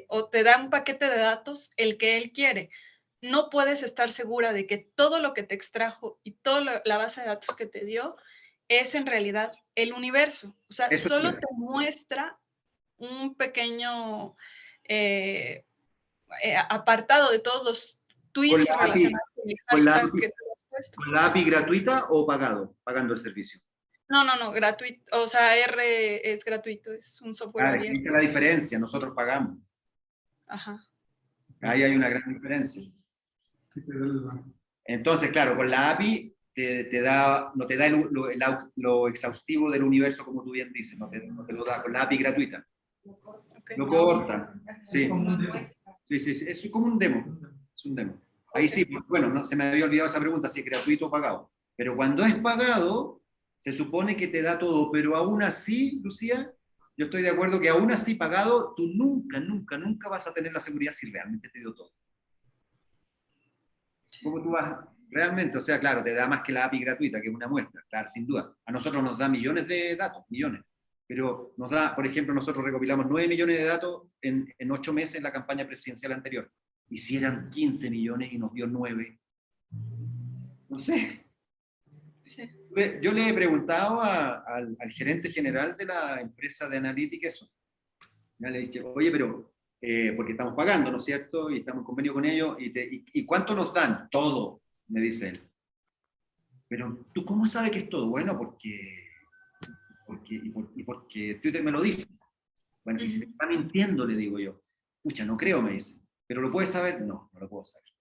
o te da un paquete de datos, el que él quiere. No puedes estar segura de que todo lo que te extrajo y toda la base de datos que te dio es en realidad el universo. O sea, Eso solo es. te muestra un pequeño apartado de todos los tweets la API, relacionados con el con la hashtag API. que tú has puesto. ¿Con la API gratuita o pagando el servicio? No, gratuito. O sea, R es gratuito, es un software Claro, abierto. existe la diferencia, nosotros pagamos. Ajá. Ahí hay una gran diferencia. Entonces, claro, con la API no te da lo exhaustivo del universo, como tú bien dices, no te lo da con la API gratuita. Okay. Lo corta. Sí. Como un demo. Sí, es como un demo. Es un demo. Ahí sí, bueno, no, se me había olvidado esa pregunta, si es gratuito o pagado. Pero cuando es pagado, se supone que te da todo, pero aún así, Lucía, yo estoy de acuerdo que aún así pagado, tú nunca vas a tener la seguridad si realmente te dio todo. ¿Cómo tú vas? Realmente, o sea, claro, te da más que la API gratuita, que es una muestra, claro, sin duda. A nosotros nos da millones de datos, millones. Pero nos da, por ejemplo, nosotros recopilamos 9 millones de datos en 8 meses en la campaña presidencial anterior. Y si eran 15 millones y nos dio 9, no sé. Sí. Yo le he preguntado al gerente general de la empresa de analítica eso. Ya le dije, oye, pero, porque estamos pagando, ¿no es cierto? Y estamos en convenio con ellos, ¿y cuánto nos dan? Todo, me dice él. Pero, ¿tú cómo sabes que es todo? Bueno, porque Twitter me lo dice. Bueno, y si te está mintiendo, le digo yo. Pucha, no creo, me dice. ¿Pero lo puedes saber? No lo puedo saber.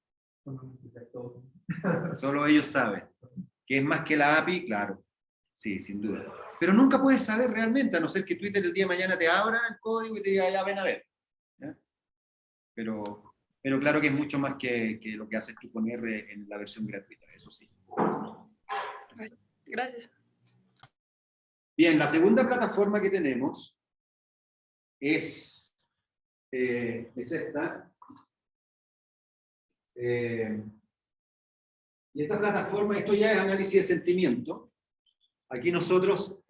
Solo ellos saben. ¿Que es más que la API? Claro. Sí, sin duda. Pero nunca puedes saber realmente, a no ser que Twitter el día de mañana te abra el código y te diga, ya ven a ver. ¿Ya? Pero claro que es mucho más que lo que haces tú con R en la versión gratuita, eso sí. Gracias. Bien, la segunda plataforma que tenemos es esta. Y esta plataforma, esto ya es análisis de sentimiento. Aquí nosotros,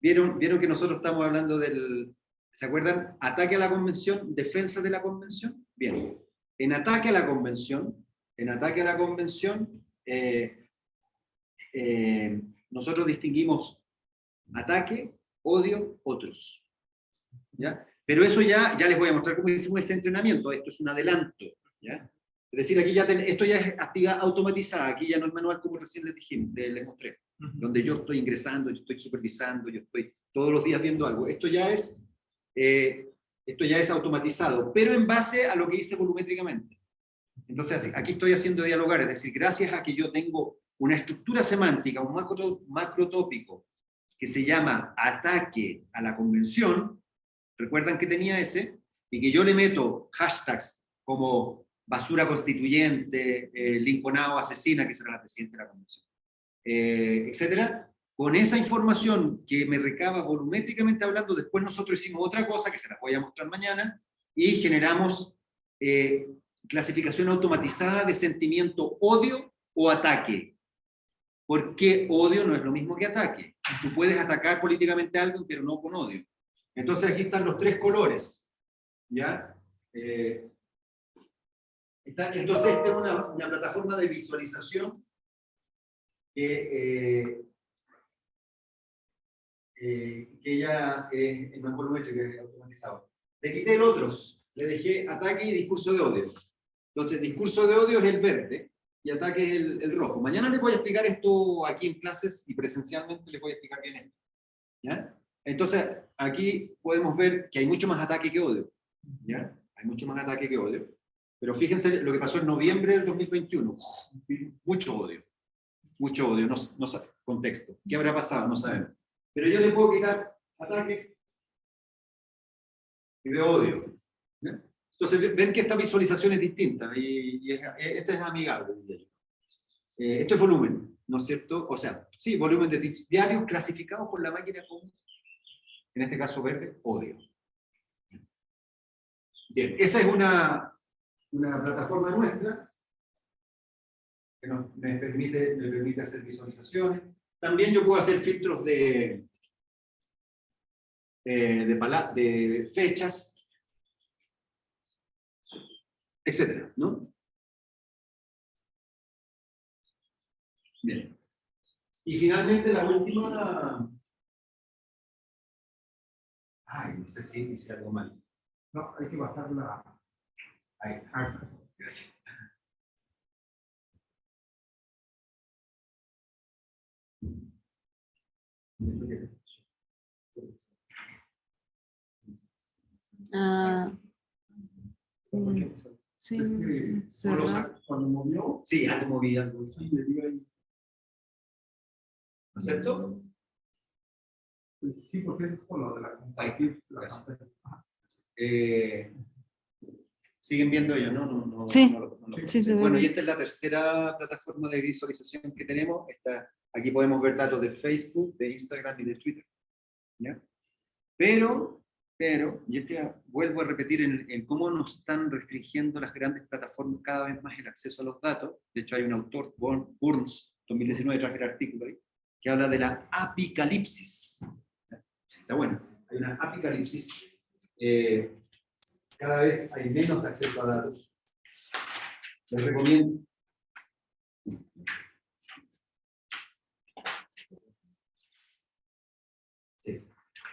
vieron que nosotros estamos hablando del, ¿se acuerdan? Ataque a la convención, defensa de la convención. Bien, en ataque a la convención, nosotros distinguimos ataque, odio, otros. ¿Ya? Pero eso ya les voy a mostrar cómo hicimos ese entrenamiento. Esto es un adelanto. ¿Ya? Es decir, aquí esto ya es actividad automatizada. Aquí ya no es manual como recién les mostré. Donde yo estoy ingresando, yo estoy supervisando, yo estoy todos los días viendo algo. Esto ya es automatizado, pero en base a lo que hice volumétricamente. Entonces, aquí estoy haciendo dialogar. Es decir, gracias a que yo tengo una estructura semántica, un macrotópico, que se llama ataque a la convención, recuerdan que tenía ese, y que yo le meto hashtags como basura constituyente, Lincolnao asesina, que será la presidenta de la convención, etcétera. Con esa información que me recaba volumétricamente hablando, después nosotros hicimos otra cosa, que se las voy a mostrar mañana, y generamos clasificación automatizada de sentimiento odio o ataque. Porque odio no es lo mismo que ataque. Tú puedes atacar políticamente a alguien, pero no con odio. Entonces aquí están los 3 colores. ¿Ya? Entonces esta es una plataforma de visualización que ya es más volumétrico, que es automatizado. Le quité el otros, le dejé ataque y discurso de odio. Entonces, discurso de odio es el verde y ataque es el rojo. Mañana les voy a explicar esto aquí en clases y presencialmente les voy a explicar bien esto. ¿Ya? Entonces, aquí podemos ver que hay mucho más ataque que odio. ¿Ya? Hay mucho más ataque que odio. Pero fíjense lo que pasó en noviembre del 2021. Mucho odio. Mucho odio. No, contexto. ¿Qué habrá pasado? No sabemos. Pero yo le puedo quitar ataque y de odio. ¿Ya? Entonces, ven que esta visualización es distinta y esta es amigable, diría yo. Esto es volumen, ¿no es cierto? O sea, sí, volumen de tweets diarios clasificados por la máquina común, en este caso verde, odio. Bien, esa es una plataforma nuestra que me permite hacer visualizaciones. También yo puedo hacer filtros de fechas, etcétera, ¿no? Bien. Y finalmente la última Ay, no sé si hice algo mal. No, hay que bajar la... Ahí. Gracias. Ah, ¿Por qué? sí, Es que cerrar. cuando movió, Sí, algo moví, algo. sí, le dio ahí. ¿Acepto? Pues sí, porque es con lo de la compartir la Gracias. pantalla. Ajá. ¿Siguen viendo ellos? No, Sí. no lo- Sí, se ve Bueno, y bien. esta es la tercera plataforma de visualización que tenemos. Aquí podemos ver datos de Facebook, de Instagram y de Twitter. ¿Ya? Pero, y vuelvo a repetir en cómo nos están restringiendo las grandes plataformas cada vez más el acceso a los datos. De hecho, hay un autor, Burns, 2019, traje el artículo ahí, que habla de la apicalipsis. Está bueno, hay una apicalipsis. Cada vez hay menos acceso a datos. Les recomiendo. Sí.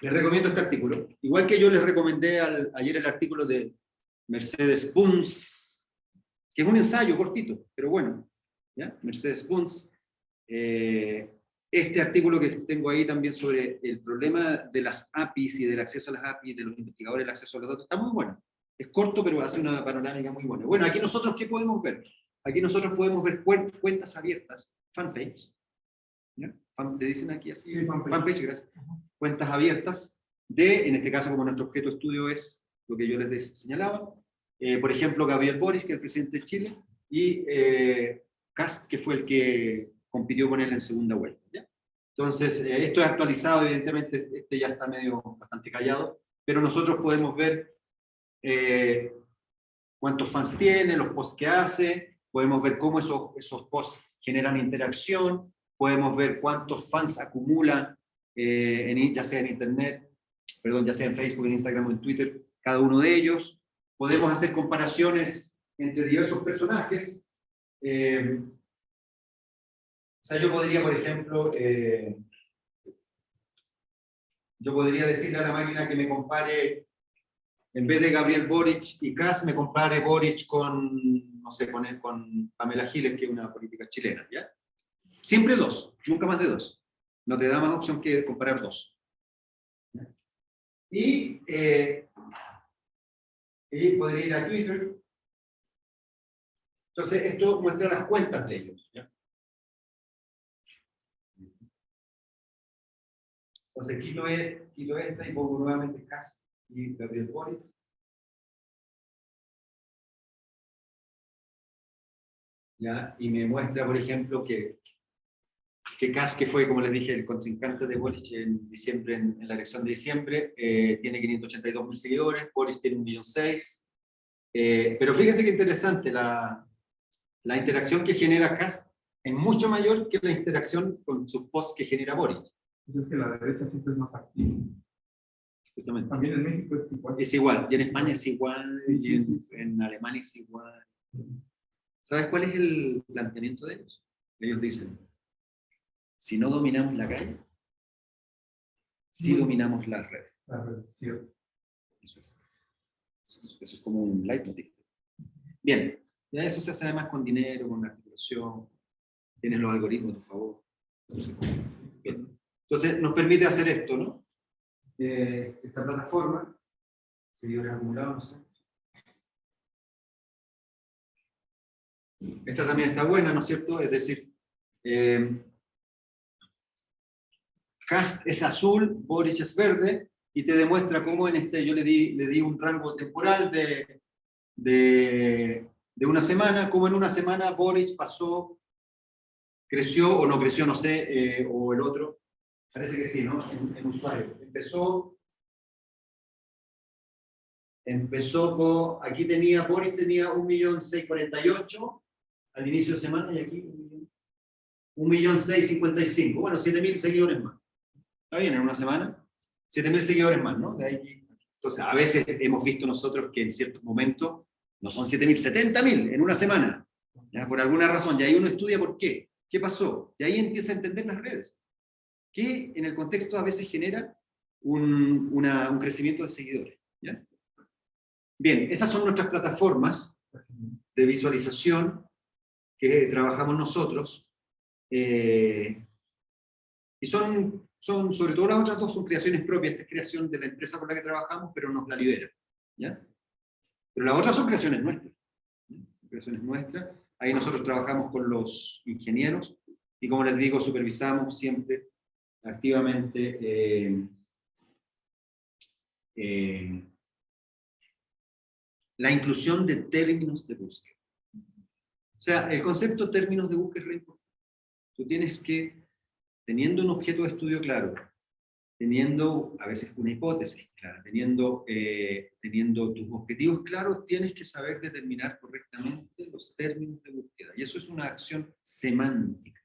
Les recomiendo este artículo. Igual que yo les recomendé ayer el artículo de Mercedes Pons, que es un ensayo cortito, pero bueno. ¿Ya? Mercedes Pons. Este artículo que tengo ahí también sobre el problema de las APIs y del acceso a las APIs, de los investigadores, el acceso a los datos, está muy bueno. Es corto, pero hace una panorámica muy buena. Bueno, aquí nosotros, ¿qué podemos ver? Aquí nosotros podemos ver cuentas abiertas, fanpage. ¿Ya? Le dicen aquí así. Sí, Fanpage, gracias. Cuentas abiertas de, en este caso, como nuestro objeto de estudio es lo que yo les señalaba. Por ejemplo, Gabriel Boric, que es el presidente de Chile, y Kast, que fue el que compitió con él en segunda vuelta. ¿Ya? Entonces, esto es actualizado, evidentemente, este ya está medio bastante callado, pero nosotros podemos ver cuántos fans tiene, los posts que hace, podemos ver cómo esos posts generan interacción, podemos ver cuántos fans acumula, ya sea en internet, perdón, ya sea en Facebook, en Instagram o en Twitter, cada uno de ellos. Podemos hacer comparaciones entre diversos personajes. O sea, yo podría, por ejemplo, yo podría decirle a la máquina que me compare, en vez de Gabriel Boric y Kast, me compare Boric con, no sé, con Pamela Giles, que es una política chilena, ¿ya? Siempre dos, nunca más de dos. No te da más opción que comparar dos. ¿Ya? Y podría ir a Twitter. Entonces, esto muestra las cuentas de ellos, ¿ya? Entonces, quito esta y pongo nuevamente Kast y Gabriel Boric. ¿Ya? Y me muestra, por ejemplo, que Kast, que fue, como les dije, el contrincante de Boric en diciembre, en la elección de diciembre, tiene 582.000 seguidores, Boric tiene 1.600.000. Pero fíjense qué interesante, la interacción que genera Kast es mucho mayor que la interacción con sus posts que genera Boric. Entonces es que la derecha siempre es más activa. Justamente. También en México es igual. Es igual, y en España es igual, Sí, y sí, sí. en Alemania es igual. ¿Sabes cuál es el planteamiento de ellos? Ellos dicen, si no dominamos la calle, sí dominamos las redes. La red, cierto. Eso es como un leitmotiv. Bien, ya eso se hace además con dinero, con articulación, tienes los algoritmos a tu favor. Bien. Entonces nos permite hacer esto, ¿no? Esta plataforma, seguidores acumulados, ¿no? Esta también está buena, ¿no es cierto? Es decir, Kast es azul, Boric es verde, y te demuestra cómo en este yo le di un rango temporal de una semana, cómo en una semana Boric creció o no creció, no sé, o el otro, parece que sí, ¿no? En usuario. Empezó aquí Boric tenía 1.648.000 al inicio de semana, y aquí 1.655.000, bueno, 7.000 seguidores más. ¿Está bien? En una semana, 7.000 seguidores más, ¿no? De ahí, entonces, a veces hemos visto nosotros que en ciertos momentos no son 7.000, 70.000 en una semana, ¿ya? Por alguna razón, y ahí uno estudia por qué. ¿Qué pasó? Y ahí empieza a entender las redes. ¿Qué en el contexto a veces genera un crecimiento de seguidores. ¿Ya? Bien, esas son nuestras plataformas de visualización que trabajamos nosotros. Y son, sobre todo las otras dos, son creaciones propias. Esta es creación de la empresa con la que trabajamos, pero nos la libera. ¿Ya? Pero las otras son creaciones nuestras. ¿Ya? Creaciones nuestras. Ahí nosotros trabajamos con los ingenieros y, como les digo, supervisamos siempre activamente la inclusión de términos de búsqueda. O sea, el concepto de términos de búsqueda es re importante. Tú tienes que, teniendo un objeto de estudio claro, teniendo a veces una hipótesis clara, teniendo tus objetivos claros, tienes que saber determinar correctamente los términos de búsqueda. Y eso es una acción semántica.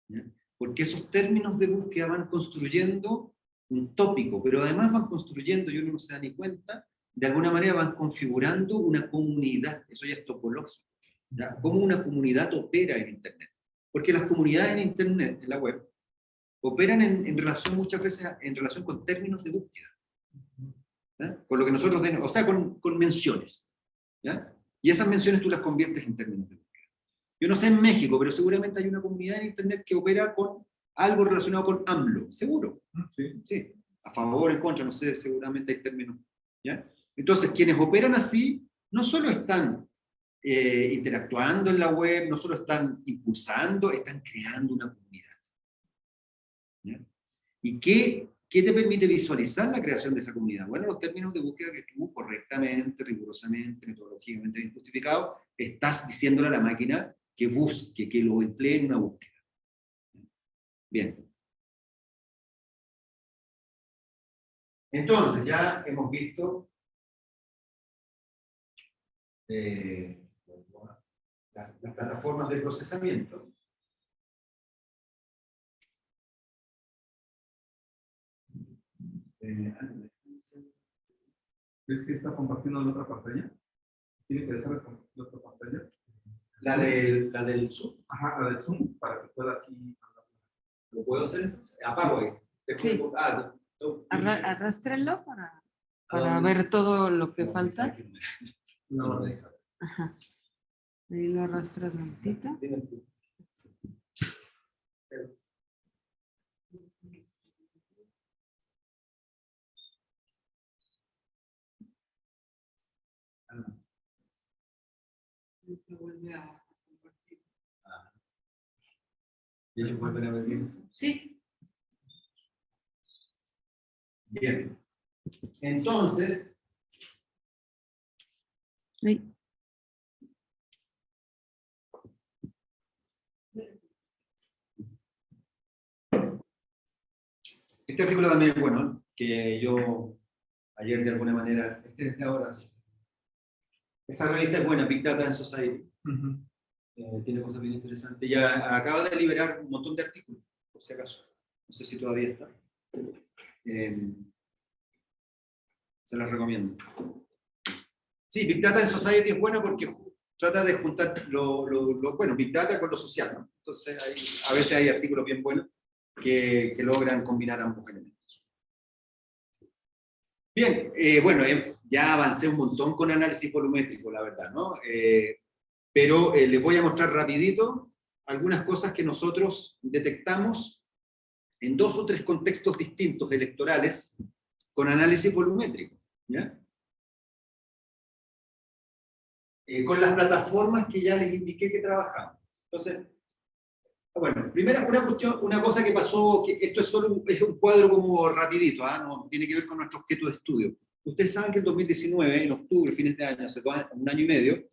¿Ya? Porque esos términos de búsqueda van construyendo un tópico, pero además van construyendo, y uno no se da ni cuenta, de alguna manera van configurando una comunidad. Eso ya es topológico. ¿Ya? Cómo una comunidad opera en Internet. Porque las comunidades en Internet, en la web, operan en relación, muchas veces, en relación con términos de búsqueda. ¿Ya? Con lo que nosotros tenemos, o sea, con menciones. ¿Ya? Y esas menciones tú las conviertes en términos de búsqueda. Yo no sé en México, pero seguramente hay una comunidad en Internet que opera con algo relacionado con AMLO. ¿Seguro? Sí. Sí. A favor, en contra, no sé, seguramente hay términos. ¿Ya? Entonces, quienes operan así, no solo están interactuando en la web, no solo están impulsando, están creando una comunidad. ¿Ya? ¿Y qué te permite visualizar la creación de esa comunidad? Bueno, los términos de búsqueda que tú correctamente, rigurosamente, metodológicamente bien justificado, estás diciéndole a la máquina que busque, que lo emplee en una búsqueda. Bien. Entonces, ya hemos visto las plataformas de procesamiento. ¿Ves que está compartiendo la otra pantalla? ¿Tiene que dejar de compartir la otra pantalla? La del Zoom. Ajá, la del Zoom, para que pueda aquí. ¿Lo puedo hacer entonces? Apago ahí. Sí. Arrástrelo para ver todo lo que falta. No lo deja. Ajá. Ahí lo arrastras tantito. Se vuelve a compartir. ¿Y ellos vuelven a ver bien? Sí. Bien. Entonces, Sí. este artículo también es bueno, ¿eh? Que yo ayer de alguna manera, desde ahora sí. Esa revista es buena, Big Data and Society. Tiene cosas bien interesantes. Ya acaba de liberar un montón de artículos, por si acaso. No sé si todavía está. Se las recomiendo. Sí, Big Data and Society es buena porque trata de juntar bueno, Big Data con lo social, ¿no? Entonces, a veces hay artículos bien buenos que logran combinar ambos elementos. Bien, bueno, ya avancé un montón con análisis volumétrico, la verdad, ¿no? Pero les voy a mostrar rapidito algunas cosas que nosotros detectamos en 2 o 3 contextos distintos electorales con análisis volumétrico, ¿ya? Con las plataformas que ya les indiqué que trabajamos. Entonces, bueno, primero una cosa que pasó, que esto es un cuadro como rapidito, no tiene que ver con nuestro objeto de estudio. Ustedes saben que en 2019, en octubre, fines de año, hace 1 año y medio,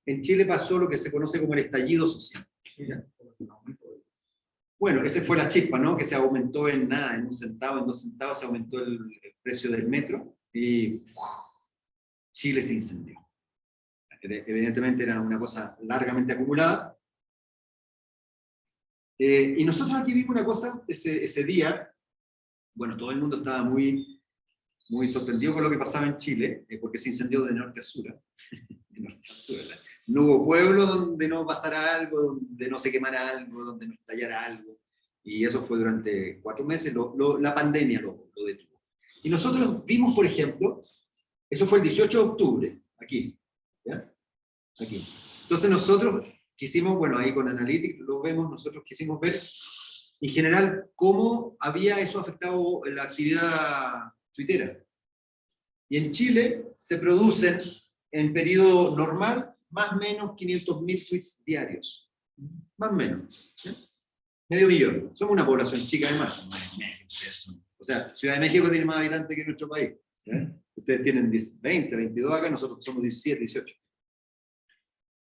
en Chile pasó lo que se conoce como el estallido social. ¿Ya? Bueno, esa fue la chispa, ¿no? Que se aumentó en nada, en 1 centavo, en 2 centavos se aumentó el precio del metro y Chile se incendió. Evidentemente era una cosa largamente acumulada. Y nosotros aquí vimos una cosa ese día. Bueno, todo el mundo estaba muy sorprendido con lo que pasaba en Chile, porque se incendió de norte a sur. De norte a sur. No hubo pueblo donde no pasara algo, donde no se quemara algo, donde no estallara algo. Y eso fue durante 4 meses. La pandemia lo detuvo. Y nosotros vimos, por ejemplo, eso fue el 18 de octubre, aquí, ¿ya? Aquí. Entonces nosotros quisimos, bueno, ahí con Analytics lo vemos, nosotros quisimos ver, en general, cómo había eso afectado la actividad tuitera. Y en Chile se producen, en periodo normal, más o menos 500.000 tweets diarios. Más o menos. ¿Sí? Medio millón. Somos una población chica además. O sea, Ciudad de México tiene más habitantes que nuestro país. ¿Sí? Ustedes tienen 20, 22 acá, nosotros somos 17, 18.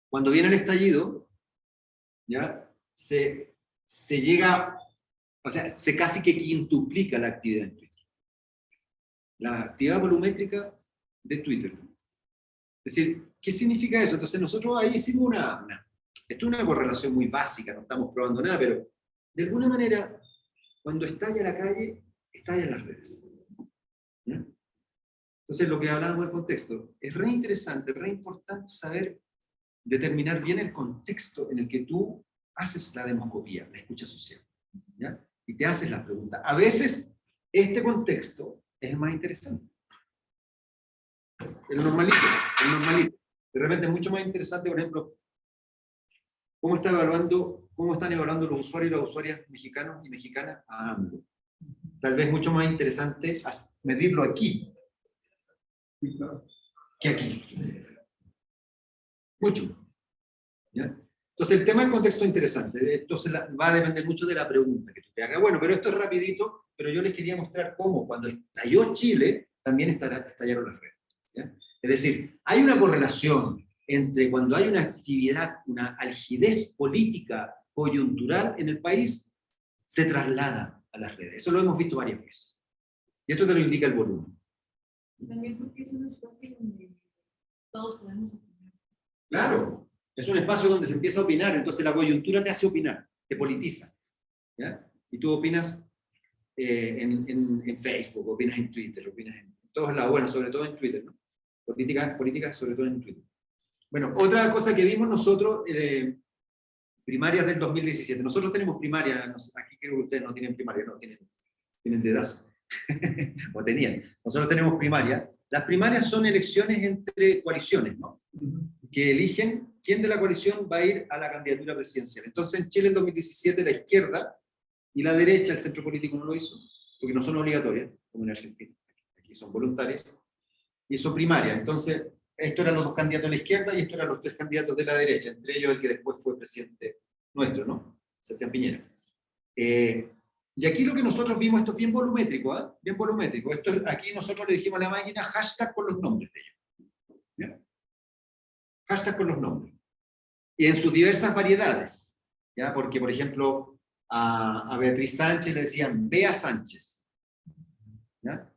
Cuando viene el estallido, ¿ya? Se llega, o sea, se casi que quintuplica la actividad en Twitter. La actividad volumétrica de Twitter. Es decir, ¿qué significa eso? Entonces nosotros ahí hicimos esto es una correlación muy básica, no estamos probando nada, pero de alguna manera, cuando estalla la calle, estallan las redes. ¿Ya? Entonces lo que hablábamos del contexto, es re interesante, re importante saber determinar bien el contexto en el que tú haces la demoscopía, la escucha social. ¿Ya? Y te haces la pregunta. A veces, este contexto es el más interesante. El normalito, el normalito. De repente es mucho más interesante, por ejemplo, cómo están evaluando los usuarios y las usuarias mexicanos y mexicanas a AMLO. Tal vez mucho más interesante medirlo aquí que aquí. Mucho. ¿Ya? Entonces el tema del contexto es interesante. Entonces va a depender mucho de la pregunta que tú te hagas. Bueno, pero esto es rapidito, pero yo les quería mostrar cómo cuando estalló Chile, también estallaron las redes. ¿Ya? Es decir, hay una correlación entre cuando hay una actividad, una algidez política coyuntural en el país, se traslada a las redes. Eso lo hemos visto varias veces. Y esto te lo indica el volumen. También porque es un espacio donde todos podemos opinar. Claro, es un espacio donde se empieza a opinar, entonces la coyuntura te hace opinar, te politiza. ¿Ya? Y tú opinas en Facebook, opinas en Twitter, opinas en todos lados, bueno, sobre todo en Twitter, ¿no? Política sobre todo en Twitter. Bueno, otra cosa que vimos nosotros, primarias del 2017. Nosotros tenemos primaria, no sé, aquí creo que ustedes no tienen primaria, no, tienen dedazo. O tenían. Nosotros tenemos primaria. Las primarias son elecciones entre coaliciones, ¿no? Que eligen quién de la coalición va a ir a la candidatura presidencial. Entonces en Chile en 2017 la izquierda y la derecha, el centro político no lo hizo, porque no son obligatorias, como en Argentina. Aquí son voluntarias. Hizo primaria. Entonces, estos eran los dos candidatos de la izquierda y estos eran los tres candidatos de la derecha, entre ellos el que después fue presidente nuestro, ¿no? Sebastián Piñera. Y aquí lo que nosotros vimos, esto es bien volumétrico, ¿eh? Bien volumétrico. Aquí nosotros le dijimos a la máquina hashtag con los nombres de ellos. ¿Ya? Hashtag con los nombres. Y en sus diversas variedades. ¿Ya? Porque, por ejemplo, a Beatriz Sánchez le decían Bea Sánchez. ¿Ya?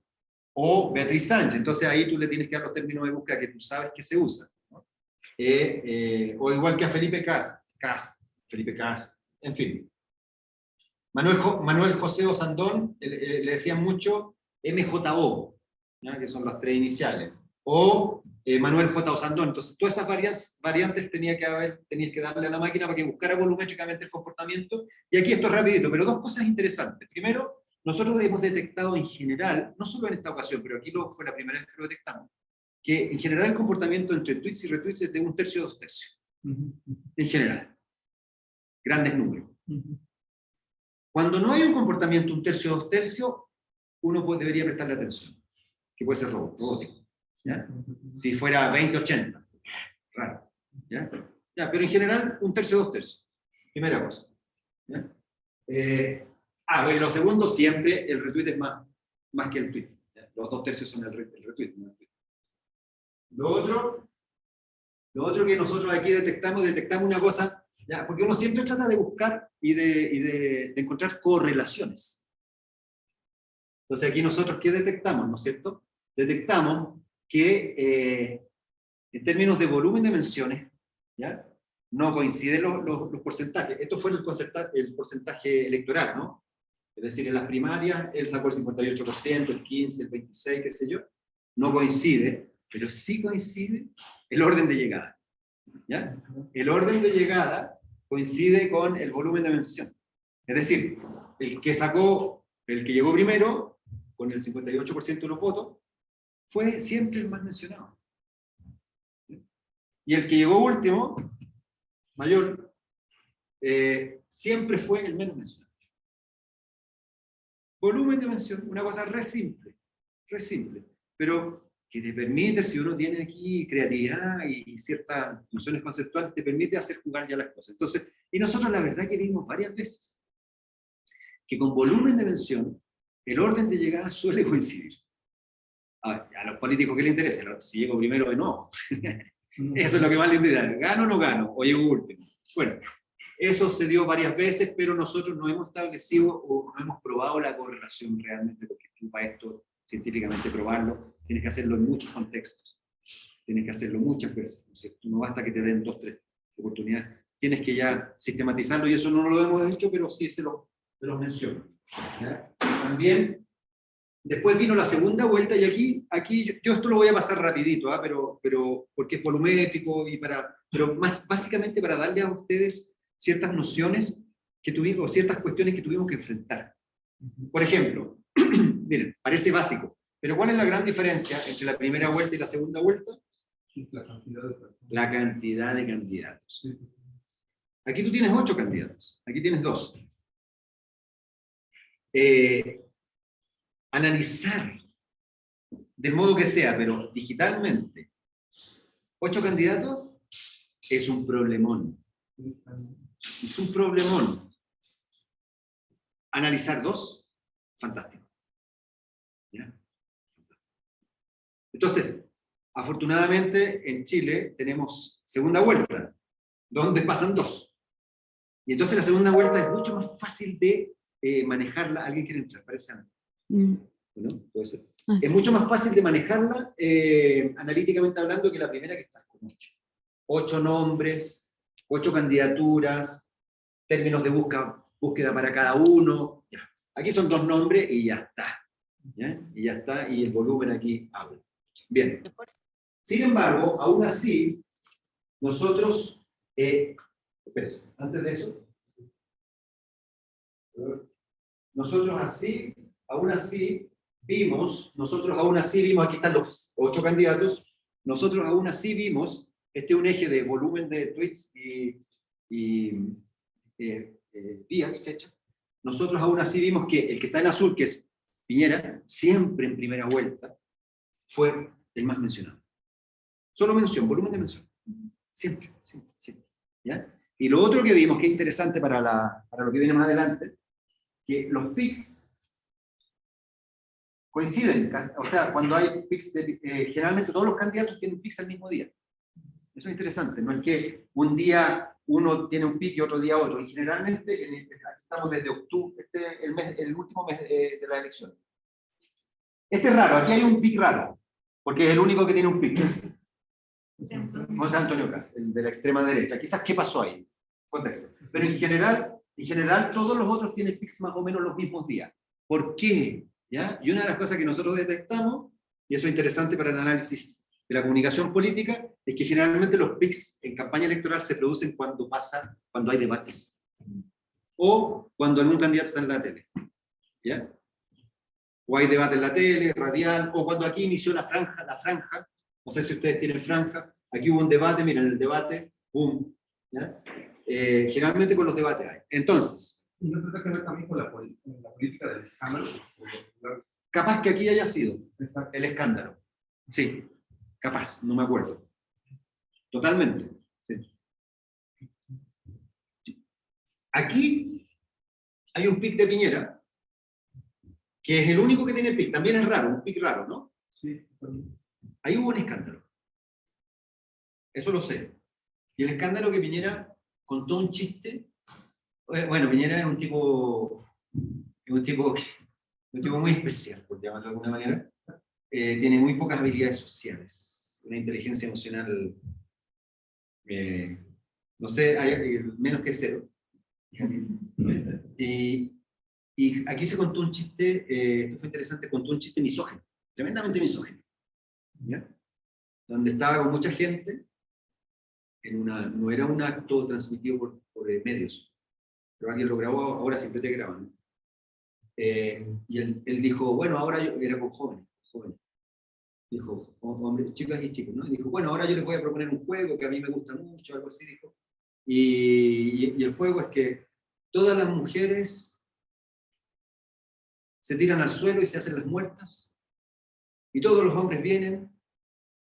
O Beatriz Sánchez. Entonces ahí tú le tienes que dar los términos de búsqueda que tú sabes que se usan, ¿no? O igual que a Felipe Felipe Cast, en fin. Manuel José Osandón le decían mucho MJO, ¿ya? Que son las tres iniciales. O Manuel J. Osandón. Entonces todas esas variantes tenías que darle a la máquina para que buscara volumétricamente el comportamiento. Y aquí esto es rapidito, pero dos cosas interesantes. Primero, nosotros hemos detectado en general, no solo en esta ocasión, pero aquí fue la primera vez que lo detectamos, que en general el comportamiento entre tweets y retweets es de 1/3 a 2/3. En general. Grandes números. Cuando no hay un comportamiento 1/3 a 2/3, uno debería prestarle atención, que puede ser robótico. ¿Ya? Si fuera 20-80, raro. ¿Ya? Ya, pero en general 1/3 a 2/3. Primera cosa. ¿Ya? Bueno, lo segundo, siempre el retweet es más que el tweet. ¿Ya? Los 2/3 son el retweet. ¿No? Lo otro que nosotros aquí detectamos una cosa, ¿ya? Porque uno siempre trata de buscar y de encontrar correlaciones. Entonces aquí nosotros, ¿qué detectamos? ¿No es cierto? Detectamos que en términos de volumen de menciones, ¿ya? No coinciden los porcentajes. Esto fue el porcentaje electoral, ¿no? Es decir, en las primarias, él sacó el 58%, el 15%, el 26%, qué sé yo. No coincide, pero sí coincide el orden de llegada. ¿Ya? El orden de llegada coincide con el volumen de mención. Es decir, el que llegó primero, con el 58% de los votos, fue siempre el más mencionado. Y el que llegó último, Mayor, siempre fue el menos mencionado. Volumen de mención, una cosa re simple, pero que te permite, si uno tiene aquí creatividad y ciertas nociones conceptuales, te permite hacer jugar ya las cosas. Entonces, y nosotros la verdad que vimos varias veces que con volumen de mención, el orden de llegada suele coincidir. A los políticos que les interesa, si llego primero de nuevo. Eso es lo que más les interesa, ¿gano o no gano? O llego último. Bueno, eso se dio varias veces, pero nosotros no hemos establecido o no hemos probado la correlación realmente, porque tú para esto, científicamente probarlo, tienes que hacerlo en muchos contextos. Tienes que hacerlo muchas veces, ¿no es cierto? No basta que te den 2, 3 oportunidades. Tienes que ya sistematizarlo, y eso no lo hemos hecho, pero sí se los menciono. ¿Ya? También, después vino la segunda vuelta, y aquí yo esto lo voy a pasar rapidito, pero porque es volumétrico, pero más básicamente para darle a ustedes ciertas nociones que tuvimos, o ciertas cuestiones que tuvimos que enfrentar. Por ejemplo, miren, parece básico, pero ¿cuál es la gran diferencia entre la primera vuelta y la segunda vuelta? La cantidad de candidatos. Aquí tú tienes 8 candidatos, aquí tienes 2. Analizar, del modo que sea, pero digitalmente, 8 candidatos es un problemón. Es un problemón. Analizar 2, fantástico. ¿Ya? Entonces, afortunadamente en Chile tenemos segunda vuelta, donde pasan 2. Y entonces la segunda vuelta es mucho más fácil de manejarla. ¿Alguien quiere entrar? Parece antes. ¿No? Puede ser. Es mucho más fácil de manejarla, analíticamente hablando, que la primera, que estás con 8. 8 nombres, 8 candidaturas, términos de búsqueda para cada uno. Ya. Aquí son 2 nombres y ya está. ¿Ya? Y ya está, y el volumen aquí habla. Bien. Sin embargo, aún así, nosotros, espérense, antes de eso, nosotros aún así vimos, aquí están los 8 candidatos, nosotros aún así vimos, este es un eje de volumen de tweets y días, fechas, nosotros aún así vimos que el que está en azul, que es Piñera, siempre en primera vuelta, fue el más mencionado. Solo mención, volumen de mención. Siempre. ¿Ya? Y lo otro que vimos, que es interesante para lo que viene más adelante, que los pics coinciden, o sea, cuando hay pics, generalmente todos los candidatos tienen pics al mismo día. Eso es interesante, no es que un día uno tiene un pic y otro día otro, y generalmente, aquí estamos desde octubre, el último mes de la elección. Este es raro, aquí hay un pic raro, porque es el único que tiene un pic, es José Antonio Caz, el de la extrema derecha. Quizás, ¿qué pasó ahí? Contexto. Pero en general todos los otros tienen pics más o menos los mismos días. ¿Por qué? ¿Ya? Y una de las cosas que nosotros detectamos, y eso es interesante para el análisis de la comunicación política, es que generalmente los pics en campaña electoral se producen cuando hay debates. O cuando algún candidato está en la tele. ¿Ya? O hay debate en la tele, radial, o cuando aquí inició la franja, no sé si ustedes tienen franja, aquí hubo un debate, miren el debate, boom. ¿Ya? Generalmente con los debates hay. Entonces, ¿y no tendrá que ver también con la política del escándalo? Capaz que aquí haya sido Exacto. el escándalo. Sí, capaz, no me acuerdo. Totalmente. Sí. Aquí hay un pic de Piñera, que es el único que tiene pic. También es raro, un pic raro, ¿no? Sí. Ahí hubo un escándalo. Eso lo sé. Y el escándalo que Piñera contó un chiste. Bueno, Piñera es un tipo muy especial, por llamarlo de alguna manera. Tiene muy pocas habilidades sociales, una inteligencia emocional, no sé, menos que 0. Y aquí se contó un chiste, esto fue interesante, contó un chiste misógino, tremendamente misógino, ¿ya? Donde estaba con mucha gente, no era un acto transmitido por medios, pero alguien lo grabó, ahora siempre te graban, ¿no? Y él dijo, bueno, ahora yo, era con jóvenes. Dijo, hombres, chicas y chicos, ¿no? Y dijo, bueno, ahora yo les voy a proponer un juego que a mí me gusta mucho, algo así, dijo. Y el juego es que todas las mujeres se tiran al suelo y se hacen las muertas, y todos los hombres vienen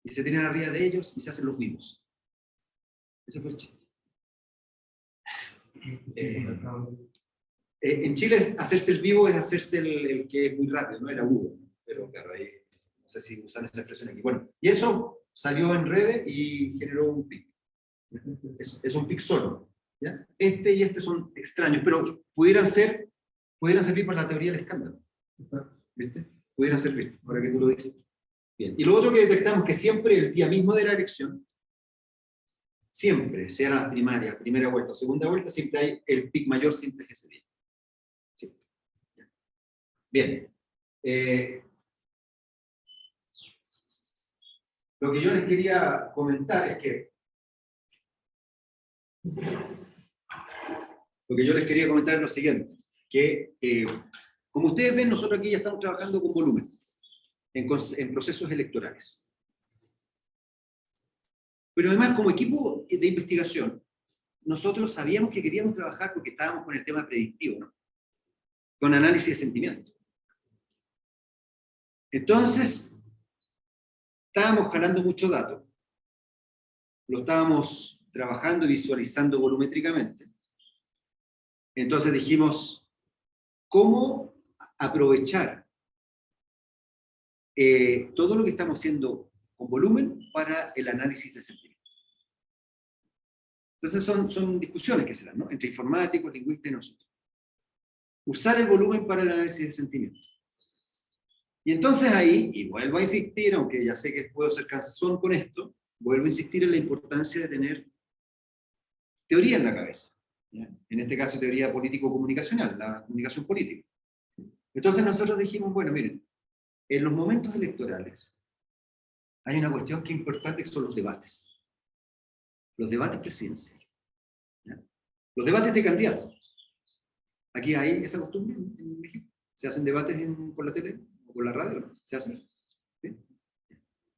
y se tiran arriba de ellos y se hacen los vivos. Ese fue el chiste. En Chile, hacerse el vivo es hacerse el que es muy rápido, no era agudo, pero claro, ahí no sé si usan esa expresión aquí. Bueno, y eso salió en redes y generó un pic. Es un pic solo. ¿Ya? Este y este son extraños, pero pudieran servir para la teoría del escándalo. ¿Viste? Pudieran servir, ahora que tú lo dices. Bien. Y lo otro que detectamos que siempre el día mismo de la elección, siempre, sea la primaria, primera vuelta o segunda vuelta, siempre hay el pic mayor, siempre es ese día. Siempre. Bien. Lo que yo les quería comentar es que es lo siguiente, que como ustedes ven, nosotros aquí ya estamos trabajando con volumen, en procesos electorales. Pero además, como equipo de investigación, nosotros sabíamos que queríamos trabajar porque estábamos con el tema predictivo, ¿no? Con análisis de sentimientos. Entonces, estábamos jalando mucho dato, lo estábamos trabajando y visualizando volumétricamente. Entonces dijimos, ¿cómo aprovechar todo lo que estamos haciendo con volumen para el análisis de sentimientos? Entonces son discusiones que se dan, ¿no? Entre informáticos, lingüistas y nosotros. Usar el volumen para el análisis de sentimientos. Y entonces ahí, y vuelvo a insistir, aunque ya sé que puedo ser cansón con esto, vuelvo a insistir en la importancia de tener teoría en la cabeza. ¿Ya? En este caso, teoría político-comunicacional, la comunicación política. Entonces nosotros dijimos, bueno, miren, en los momentos electorales hay una cuestión que es importante, que son los debates. Los debates presidenciales. ¿Ya? Los debates de candidatos. Aquí hay esa costumbre en México. Se hacen debates por la tele o por la radio, ¿no? Se hacen. ¿Sí?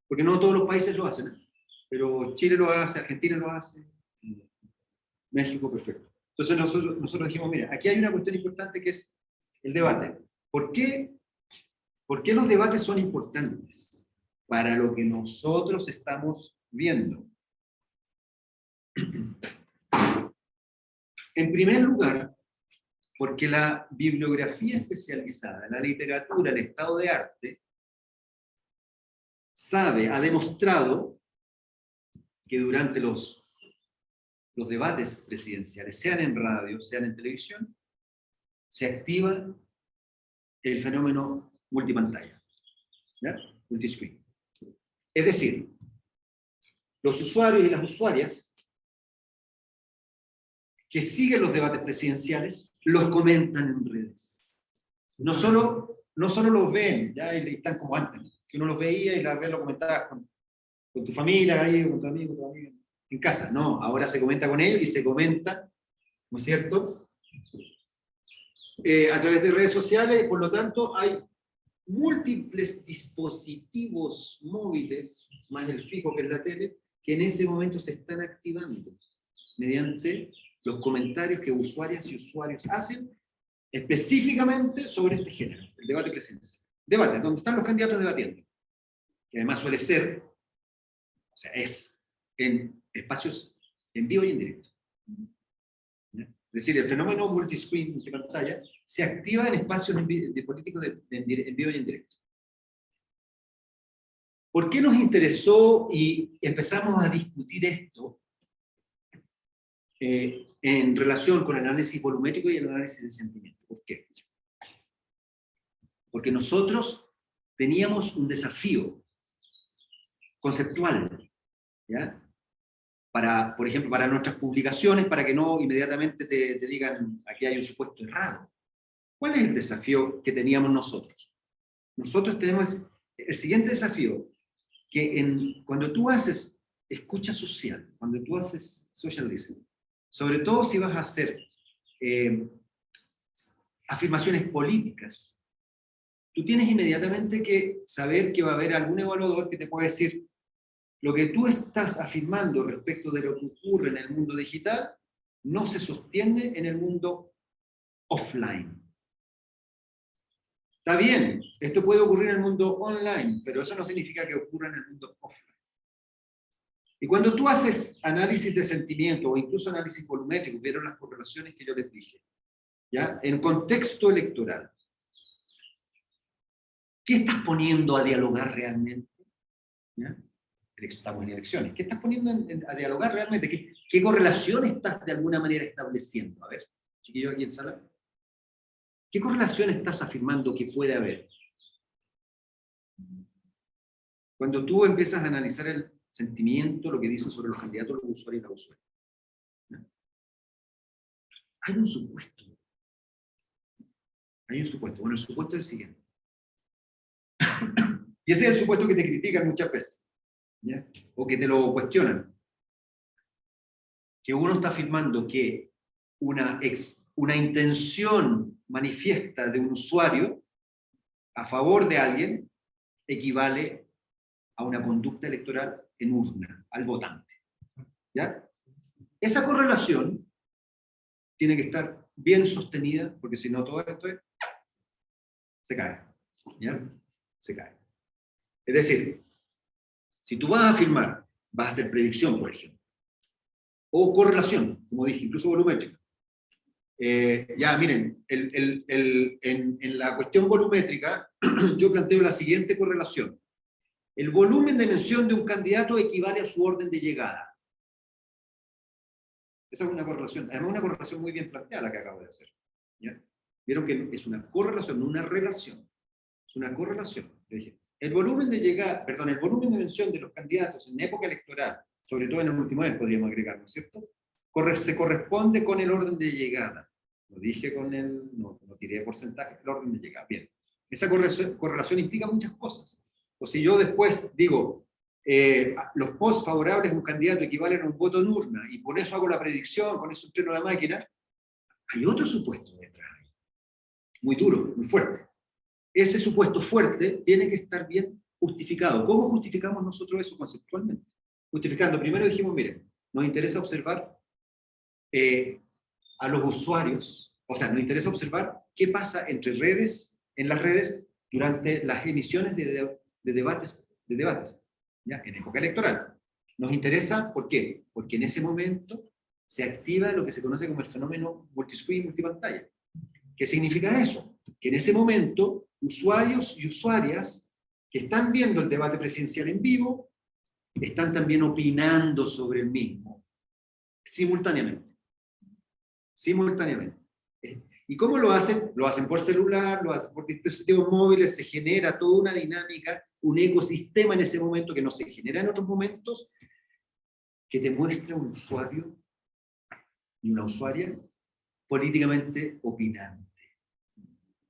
Porque no todos los países lo hacen, ¿eh? Pero Chile lo hace, Argentina lo hace, México, perfecto. Entonces nosotros dijimos, mira, aquí hay una cuestión importante que es el debate. ¿Por qué los debates son importantes para lo que nosotros estamos viendo? En primer lugar, porque la bibliografía especializada, la literatura, el estado de arte, ha demostrado que durante los debates presidenciales, sean en radio, sean en televisión, se activa el fenómeno multipantalla, ¿ya? Multiscreen. Es decir, los usuarios y las usuarias que siguen los debates presidenciales los comentan en redes. No solo los ven, ya y están como antes, que uno los veía y lo comentabas con tu familia, ahí, con tu amigo, con tu amiga, en casa. No, ahora se comenta con ellos y se comenta, ¿no es cierto?, a través de redes sociales. Por lo tanto, hay múltiples dispositivos móviles, más el fijo que es la tele, que en ese momento se están activando mediante los comentarios que usuarias y usuarios hacen específicamente sobre este género, el debate presidencial. Debate, donde están los candidatos debatiendo, que además suele ser, o sea, es en espacios en vivo y en directo. ¿Ya? Es decir, el fenómeno multiscreen, multipantalla, se activa en espacios de políticos en vivo y en directo. ¿Por qué nos interesó y empezamos a discutir esto en relación con el análisis volumétrico y el análisis de sentimiento? ¿Por qué? Porque nosotros teníamos un desafío conceptual, ¿ya? Por ejemplo, para nuestras publicaciones, para que no inmediatamente te digan, aquí hay un supuesto errado. ¿Cuál es el desafío que teníamos nosotros? Nosotros tenemos el siguiente desafío, que cuando tú haces escucha social, cuando tú haces social listening, sobre todo si vas a hacer afirmaciones políticas, tú tienes inmediatamente que saber que va a haber algún evaluador que te puede decir lo que tú estás afirmando respecto de lo que ocurre en el mundo digital no se sostiene en el mundo offline. Está bien, esto puede ocurrir en el mundo online, pero eso no significa que ocurra en el mundo offline. Y cuando tú haces análisis de sentimiento o incluso análisis volumétrico, vieron las correlaciones que yo les dije, ¿ya? En contexto electoral, ¿qué estás poniendo a dialogar realmente? ¿Ya? Estamos en elecciones. ¿Qué estás poniendo a dialogar realmente? ¿Qué correlación estás de alguna manera estableciendo? A ver, chiquillos aquí en sala. ¿Qué correlación estás afirmando que puede haber? Cuando tú empiezas a analizar el sentimiento, lo que dicen sobre los candidatos, los usuarios y las usuarias. ¿Ya? Hay un supuesto. Hay un supuesto. Bueno, el supuesto es el siguiente. Y ese es el supuesto que te critican muchas veces, ¿ya? O que te lo cuestionan. Que uno está afirmando que una intención manifiesta de un usuario a favor de alguien equivale a una conducta electoral en urna, al votante. ¿Ya? Esa correlación tiene que estar bien sostenida, porque si no todo esto se cae. ¿Ya? Se cae. Es decir, si tú vas a afirmar, vas a hacer predicción, por ejemplo, o correlación, como dije, incluso volumétrica. Ya, miren, en la cuestión volumétrica, yo planteo la siguiente correlación. El volumen de mención de un candidato equivale a su orden de llegada. Esa es una correlación, además una correlación muy bien planteada la que acabo de hacer. ¿Ya? Vieron que es una correlación, no una relación. Es una correlación. Yo dije, el volumen de llegada, perdón, el volumen de mención de los candidatos en época electoral, sobre todo en el último mes podríamos agregar, ¿no es cierto? Se corresponde con el orden de llegada. Lo dije con el, no tiré de porcentaje, el orden de llegada. Bien. Esa correlación implica muchas cosas. O si yo después digo, los posts favorables a un candidato equivalen a un voto en urna, y por eso hago la predicción, con eso entreno la máquina, hay otro supuesto detrás. Muy duro, muy fuerte. Ese supuesto fuerte tiene que estar bien justificado. ¿Cómo justificamos nosotros eso conceptualmente? Justificando, primero dijimos, miren, nos interesa observar a los usuarios, o sea, nos interesa observar qué pasa entre redes, en las redes, durante las emisiones de debates, ¿ya? En época electoral. Nos interesa, ¿por qué? Porque en ese momento se activa lo que se conoce como el fenómeno multiscreen, multipantalla. ¿Qué significa eso? Que en ese momento, usuarios y usuarias que están viendo el debate presidencial en vivo, están también opinando sobre el mismo, simultáneamente. Simultáneamente. ¿Y cómo lo hacen? Lo hacen por celular, lo hacen por dispositivos móviles, se genera toda una dinámica, un ecosistema en ese momento que no se genera en otros momentos, que te muestra un usuario y una usuaria políticamente opinante.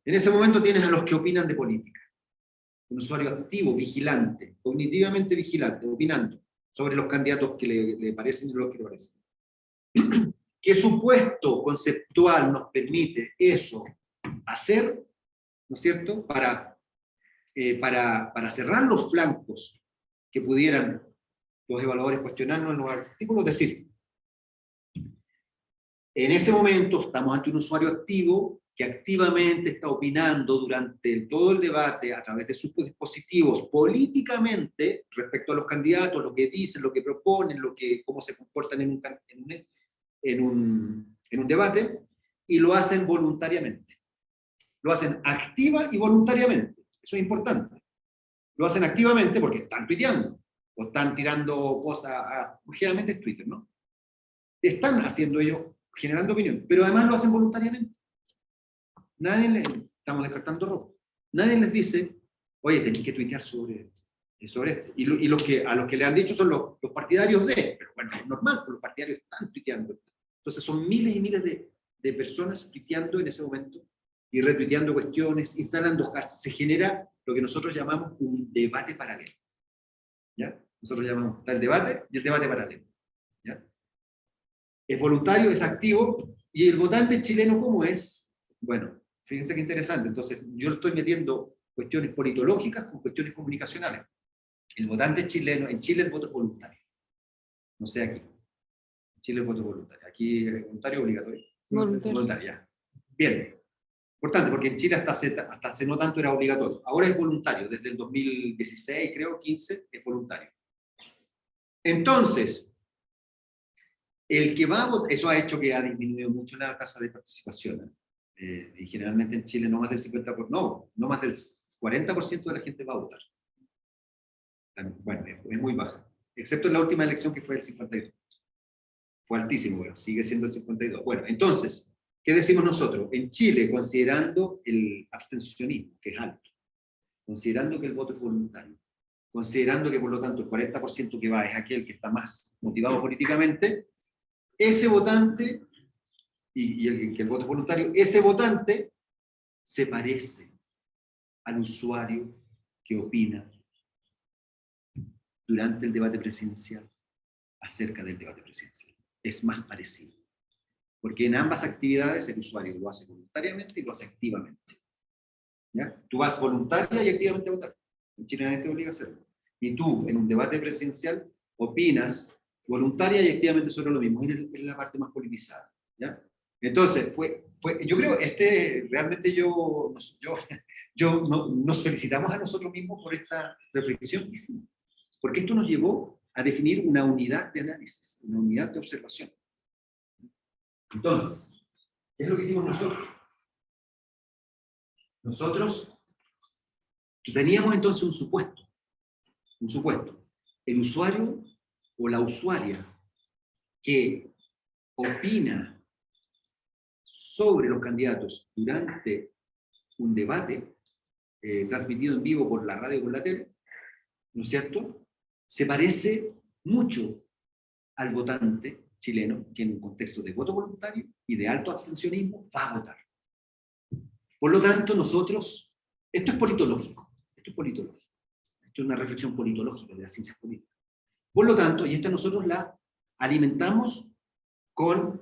En ese momento tienes a los que opinan de política. Un usuario activo, vigilante, cognitivamente vigilante, opinando sobre los candidatos que le parecen y los que le parecen. ¿Qué supuesto conceptual nos permite eso hacer, ¿no es cierto?, para cerrar los flancos que pudieran los evaluadores cuestionarnos en los artículos? Es decir, en ese momento estamos ante un usuario activo que activamente está opinando durante todo el debate a través de sus dispositivos políticamente respecto a los candidatos, lo que dicen, lo que proponen, cómo se comportan en un debate, y lo hacen voluntariamente. Lo hacen activa y voluntariamente. Eso es importante. Lo hacen activamente porque están tuiteando, o están tirando cosas, generalmente es Twitter, ¿no? Están haciendo ello, generando opinión, pero además lo hacen voluntariamente. Estamos descartando robo. Nadie les dice, oye, tenés que tuitear sobre este. Y a los que le han dicho son los partidarios de, pero bueno, es normal, porque los partidarios están tuiteando. Entonces son miles y miles de personas tuiteando en ese momento y retuiteando cuestiones, instalando hashtags. Se genera lo que nosotros llamamos un debate paralelo. ¿Ya? Nosotros llamamos, está el debate y el debate paralelo. ¿Ya? Es voluntario, es activo, y el votante chileno, ¿cómo es? Bueno, Fíjense qué interesante. Entonces, yo estoy metiendo cuestiones politológicas con cuestiones comunicacionales. El votante chileno, en Chile el voto es voluntario. No sé aquí. En Chile el voto es voluntario. Aquí es voluntario o obligatorio. Voluntario. Ya. Bien. Importante, porque en Chile hasta hace no tanto era obligatorio. Ahora es voluntario. Desde el 2016, creo, 15, es voluntario. Entonces, el que va a votar, eso ha hecho que ha disminuido mucho la tasa de participación. Y generalmente en Chile no más del 50%, no más del 40% de la gente va a votar. Bueno, es muy baja. Excepto en la última elección que fue el 52%. Fue altísimo, bueno, sigue siendo el 52%. Bueno, entonces, ¿qué decimos nosotros? En Chile, considerando el abstencionismo, que es alto, considerando que el voto es voluntario, considerando que por lo tanto el 40% que va es aquel que está más motivado políticamente, ese votante, y que el voto es voluntario, ese votante se parece al usuario que opina durante el debate presidencial acerca del debate presidencial. Es más parecido. Porque en ambas actividades el usuario lo hace voluntariamente y lo hace activamente. ¿Ya? Tú vas voluntaria y activamente a votar. En Chile nadie te obliga a hacerlo. Y tú, en un debate presidencial, opinas voluntaria y activamente sobre lo mismo. Es la parte más politizada. ¿Ya? Entonces, yo creo, realmente nos felicitamos a nosotros mismos por esta reflexión que hicimos. Porque esto nos llevó a definir una unidad de análisis, una unidad de observación. Entonces, ¿qué es lo que hicimos nosotros? Nosotros teníamos entonces un supuesto. El usuario o la usuaria que opina sobre los candidatos durante un debate transmitido en vivo por la radio o por la tele, ¿no es cierto?, se parece mucho al votante chileno que en un contexto de voto voluntario y de alto abstencionismo va a votar. Por lo tanto, nosotros, esto es politológico, esto es una reflexión politológica de las ciencias políticas. Por lo tanto, y esta nosotros la alimentamos con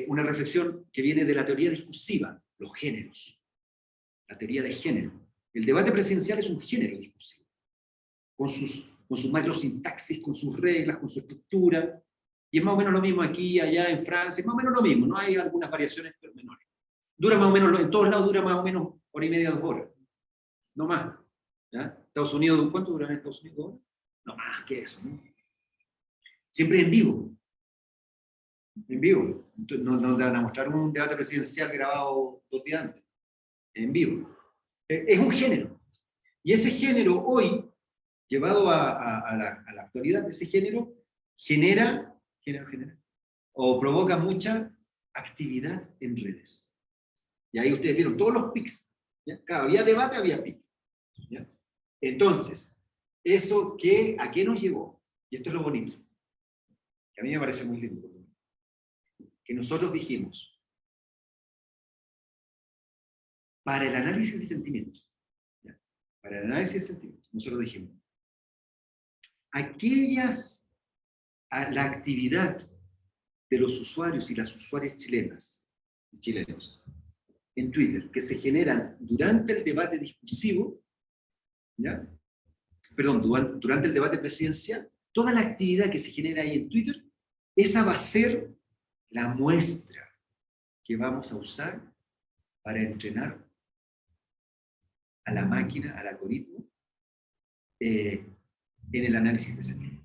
una reflexión que viene de la teoría discursiva, los géneros, la teoría de género. El debate presidencial es un género discursivo, con su macrosintaxis, con sus reglas, con su estructura, y es más o menos lo mismo aquí, allá, en Francia, es más o menos lo mismo, no hay algunas variaciones pero menores. Dura más o menos, en todos lados dura más o menos 1h30, 2 horas, no más. ¿Ya? Estados Unidos, ¿cuánto dura en Estados Unidos? 2 horas? No más que eso, ¿no? Siempre en vivo. En vivo. No te van a mostrar un debate presidencial grabado 2 días antes. En vivo. Es un género. Y ese género hoy, llevado a la actualidad, ese género genera o provoca mucha actividad en redes. Y ahí ustedes vieron todos los pics. ¿Ya? Cada había debate, había pic. ¿Ya? Entonces, ¿eso a qué nos llevó? Y esto es lo bonito, que a mí me pareció muy lindo. Que nosotros dijimos, para el análisis de sentimientos, ¿ya? Para el análisis de sentimientos, nosotros dijimos, la actividad de los usuarios y las usuarias chilenas y chilenos en Twitter, que se generan durante el debate discursivo, ¿ya? Perdón, durante el debate presidencial, toda la actividad que se genera ahí en Twitter, esa va a ser la muestra que vamos a usar para entrenar a la máquina, al algoritmo, en el análisis de sentimientos.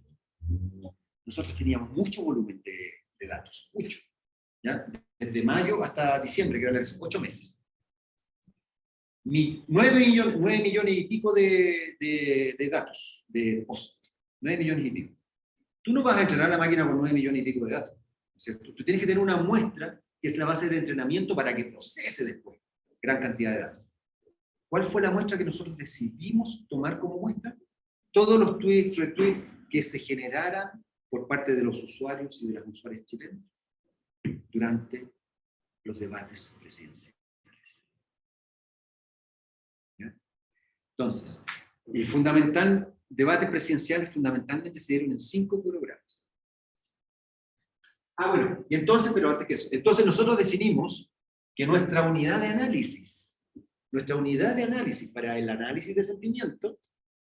Nosotros teníamos mucho volumen de datos, mucho. ¿Ya? Desde mayo hasta diciembre, que era la elección, 8 meses. 9 millones y pico de datos, de post. 9 millones y pico. Tú no vas a entrenar a la máquina con 9 millones y pico de datos, ¿cierto? Tú tienes que tener una muestra que es la base de entrenamiento para que procese después gran cantidad de datos. ¿Cuál fue la muestra que nosotros decidimos tomar como muestra? Todos los tweets, retweets que se generaran por parte de los usuarios y de las usuarias chilenas durante los debates presidenciales. ¿Ya? Entonces, debates presidenciales fundamentalmente se dieron en 5 programas. Bueno, y entonces, pero antes que eso, entonces nosotros definimos que nuestra unidad de análisis nuestra unidad de análisis para el análisis de sentimiento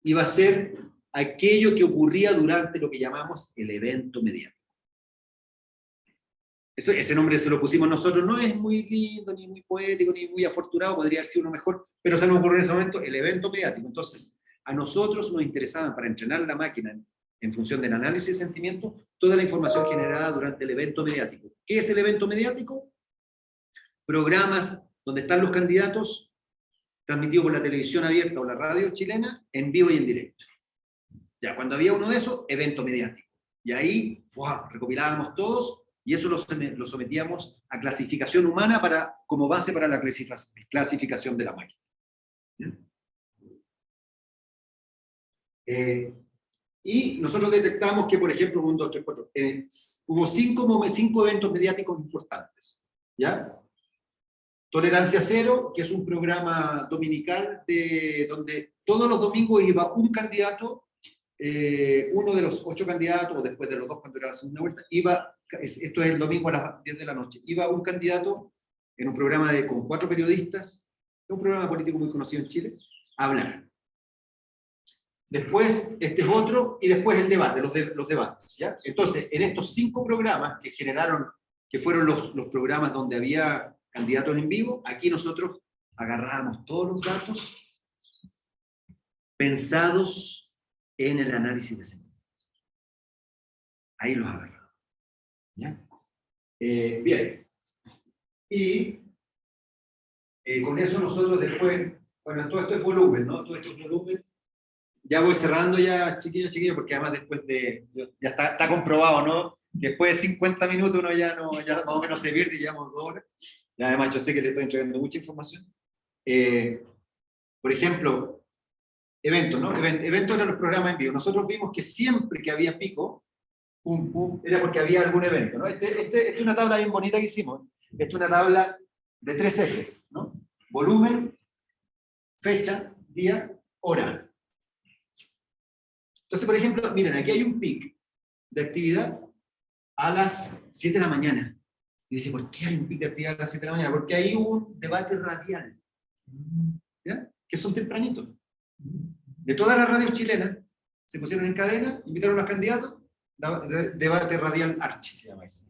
iba a ser aquello que ocurría durante lo que llamamos el evento mediático. Ese nombre se lo pusimos nosotros, no es muy lindo, ni muy poético, ni muy afortunado, podría haber sido uno mejor, pero se nos ocurrió en ese momento el evento mediático. Entonces, a nosotros nos interesaban para entrenar la máquina en función del análisis de sentimientos, toda la información generada durante el evento mediático. ¿Qué es el evento mediático? Programas donde están los candidatos, transmitidos por la televisión abierta o la radio chilena, en vivo y en directo. Ya, cuando había uno de esos, evento mediático. Y ahí, ¡fua!, recopilábamos todos, y eso lo sometíamos a clasificación humana como base para la clasificación de la máquina. Y nosotros detectamos que, por ejemplo, 1, 2, 3, 4, hubo 5 eventos mediáticos importantes. ¿Ya? Tolerancia Cero, que es un programa dominical donde todos los domingos iba un candidato, uno de los 8 candidatos, o después de los 2 cuando era la segunda vuelta, esto es el domingo a las 10 de la noche, iba un candidato en un programa con 4 periodistas, un programa político muy conocido en Chile, a hablar. Después, este es otro, y después el debate, los debates. ¿Ya? Entonces, en estos 5 programas que fueron los programas donde había candidatos en vivo, aquí nosotros agarrábamos todos los datos pensados en el análisis de sentimientos. Ahí los agarramos. ¿Ya? Bien. Y con eso nosotros después, bueno, todo esto es volumen, ¿no? Todo esto es volumen. Ya voy cerrando ya, chiquillos, porque además después ya está comprobado, ¿no? Después de 50 minutos uno ya más o menos se pierde y llevamos 2 horas. Y además yo sé que le estoy entregando mucha información. Por ejemplo, eventos, ¿no? Eventos eran los programas en vivo. Nosotros vimos que siempre que había pico, era porque había algún evento, ¿no? Esta es una tabla bien bonita que hicimos. Esta es una tabla de 3 ejes, ¿no? Volumen, fecha, día, hora. Entonces, por ejemplo, miren, aquí hay un pic de actividad a las 7 de la mañana. Y dice, ¿por qué hay un pic de actividad a las 7 de la mañana? Porque hay un debate radial, ¿ya? Que son tempranitos. De todas las radios chilenas, se pusieron en cadena, invitaron a los candidatos, debate radial Archi se llama eso.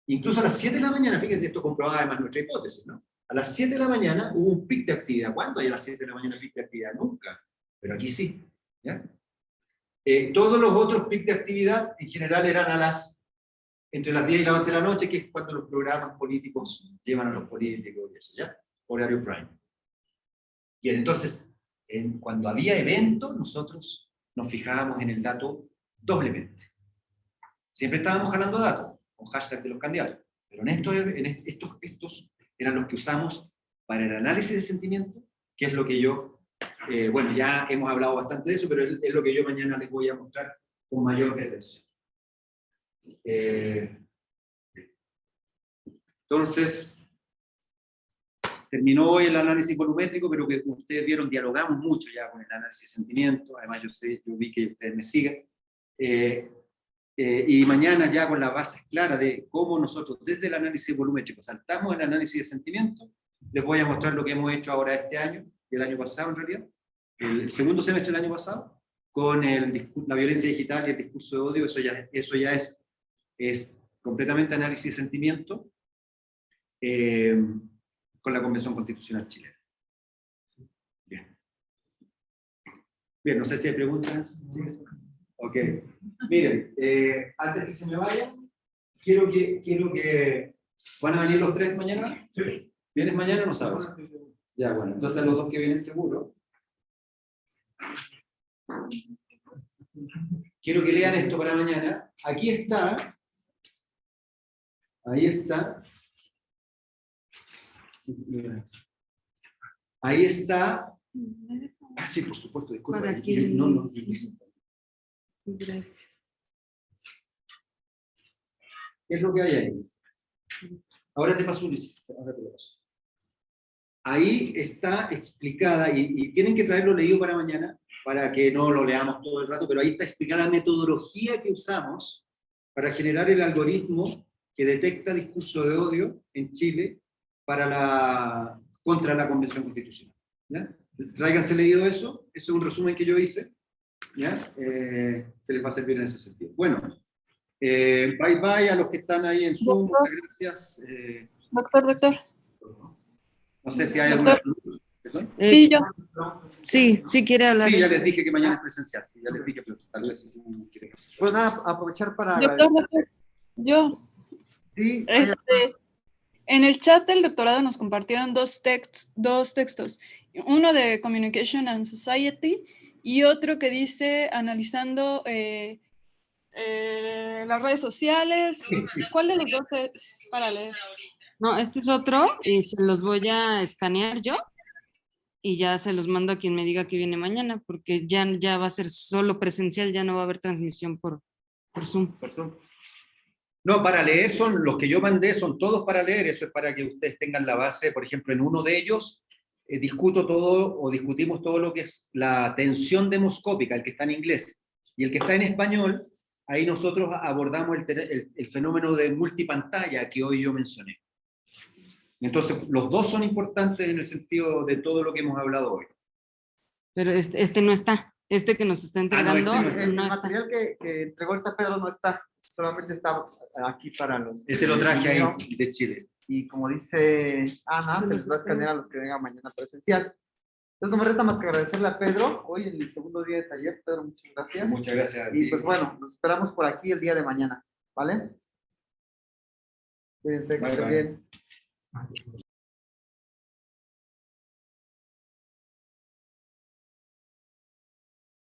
Incluso a las 7 de la mañana, fíjense, esto comprobaba además nuestra hipótesis, ¿no? A las 7 de la mañana hubo un pic de actividad. ¿Cuándo hay a las 7 de la mañana pic de actividad? Nunca. Pero aquí sí, ¿ya? Todos los otros pics de actividad en general eran entre las 10 y las 11 de la noche, que es cuando los programas políticos llevan a los políticos y eso, ¿ya? Horario prime. Bien, entonces, cuando había eventos, nosotros nos fijábamos en el dato doblemente. Siempre estábamos jalando datos, con hashtag de los candidatos, pero estos eran los que usamos para el análisis de sentimiento, que es lo que yo... bueno, ya hemos hablado bastante de eso, pero es lo que yo mañana les voy a mostrar con mayor detención. Entonces, terminó el análisis volumétrico, pero que como ustedes vieron, dialogamos mucho ya con el análisis de sentimiento. Además, yo vi que ustedes me siguen. Y mañana ya con las bases claras de cómo nosotros desde el análisis volumétrico saltamos el análisis de sentimiento, les voy a mostrar lo que hemos hecho ahora este año, y el año pasado en realidad, el segundo semestre del año pasado, con la violencia digital y el discurso de odio. Eso ya es completamente análisis de sentimiento con la Convención Constitucional chilena. Bien, no sé si hay preguntas. Ok. Miren, antes que se me vayan, quiero que... ¿Van a venir los 3 mañana? Sí. ¿Vienes mañana o no sabes? Ya, bueno, entonces los 2 que vienen seguro. Quiero que lean esto para mañana. Aquí está. Ahí está. Ahí está. Ah, sí, por supuesto, disculpa. Para que... No. Gracias. ¿Qué es lo que hay ahí? Ahora te paso, Luis. Ahora te lo paso. Ahí está explicada, y tienen que traerlo leído para mañana, para que no lo leamos todo el rato, pero ahí está explicada la metodología que usamos para generar el algoritmo que detecta discurso de odio en Chile contra la Convención Constitucional. ¿Ya? Tráiganse leído eso. Eso es un resumen que yo hice. ¿Ya? Que les va a servir en ese sentido. Bueno, bye bye a los que están ahí en Zoom. Muchas gracias. Doctor. No sé si hay alguna... ¿Perdón? Sí, yo. Sí quiere hablar. Sí, ya les dije que mañana es presencial. Sí, ya les dije, pero tal vez si tú quieres. Pues nada, aprovechar para Doctor, yo. Sí, En el chat del doctorado nos compartieron dos textos. Uno de Communication and Society y otro que dice analizando las redes sociales. ¿Cuál de los dos es para leer? No, este es otro y se los voy a escanear yo y ya se los mando a quien me diga que viene mañana, porque ya va a ser solo presencial, ya no va a haber transmisión por Zoom. No, para leer son los que yo mandé, son todos para leer, eso es para que ustedes tengan la base. Por ejemplo, en uno de ellos discutimos todo lo que es la tensión demoscópica, el que está en inglés, y el que está en español, ahí nosotros abordamos el fenómeno de multipantalla que hoy yo mencioné. Entonces, los dos son importantes en el sentido de todo lo que hemos hablado hoy. Pero este no está, este que nos está entregando el no está. material que entregó ahorita Pedro no está, solamente está aquí para los... Ese lo traje ahí de Chile. Y como dice Ana, Sí, se les va a escanear a los que vengan mañana presencial. Entonces no me resta más que agradecerle a Pedro, hoy en el segundo día de taller. Pedro, muchas gracias. Muchas gracias a ti. Y pues bueno, nos esperamos por aquí el día de mañana, ¿vale? Cuídense, que Bye, estén bye. bien.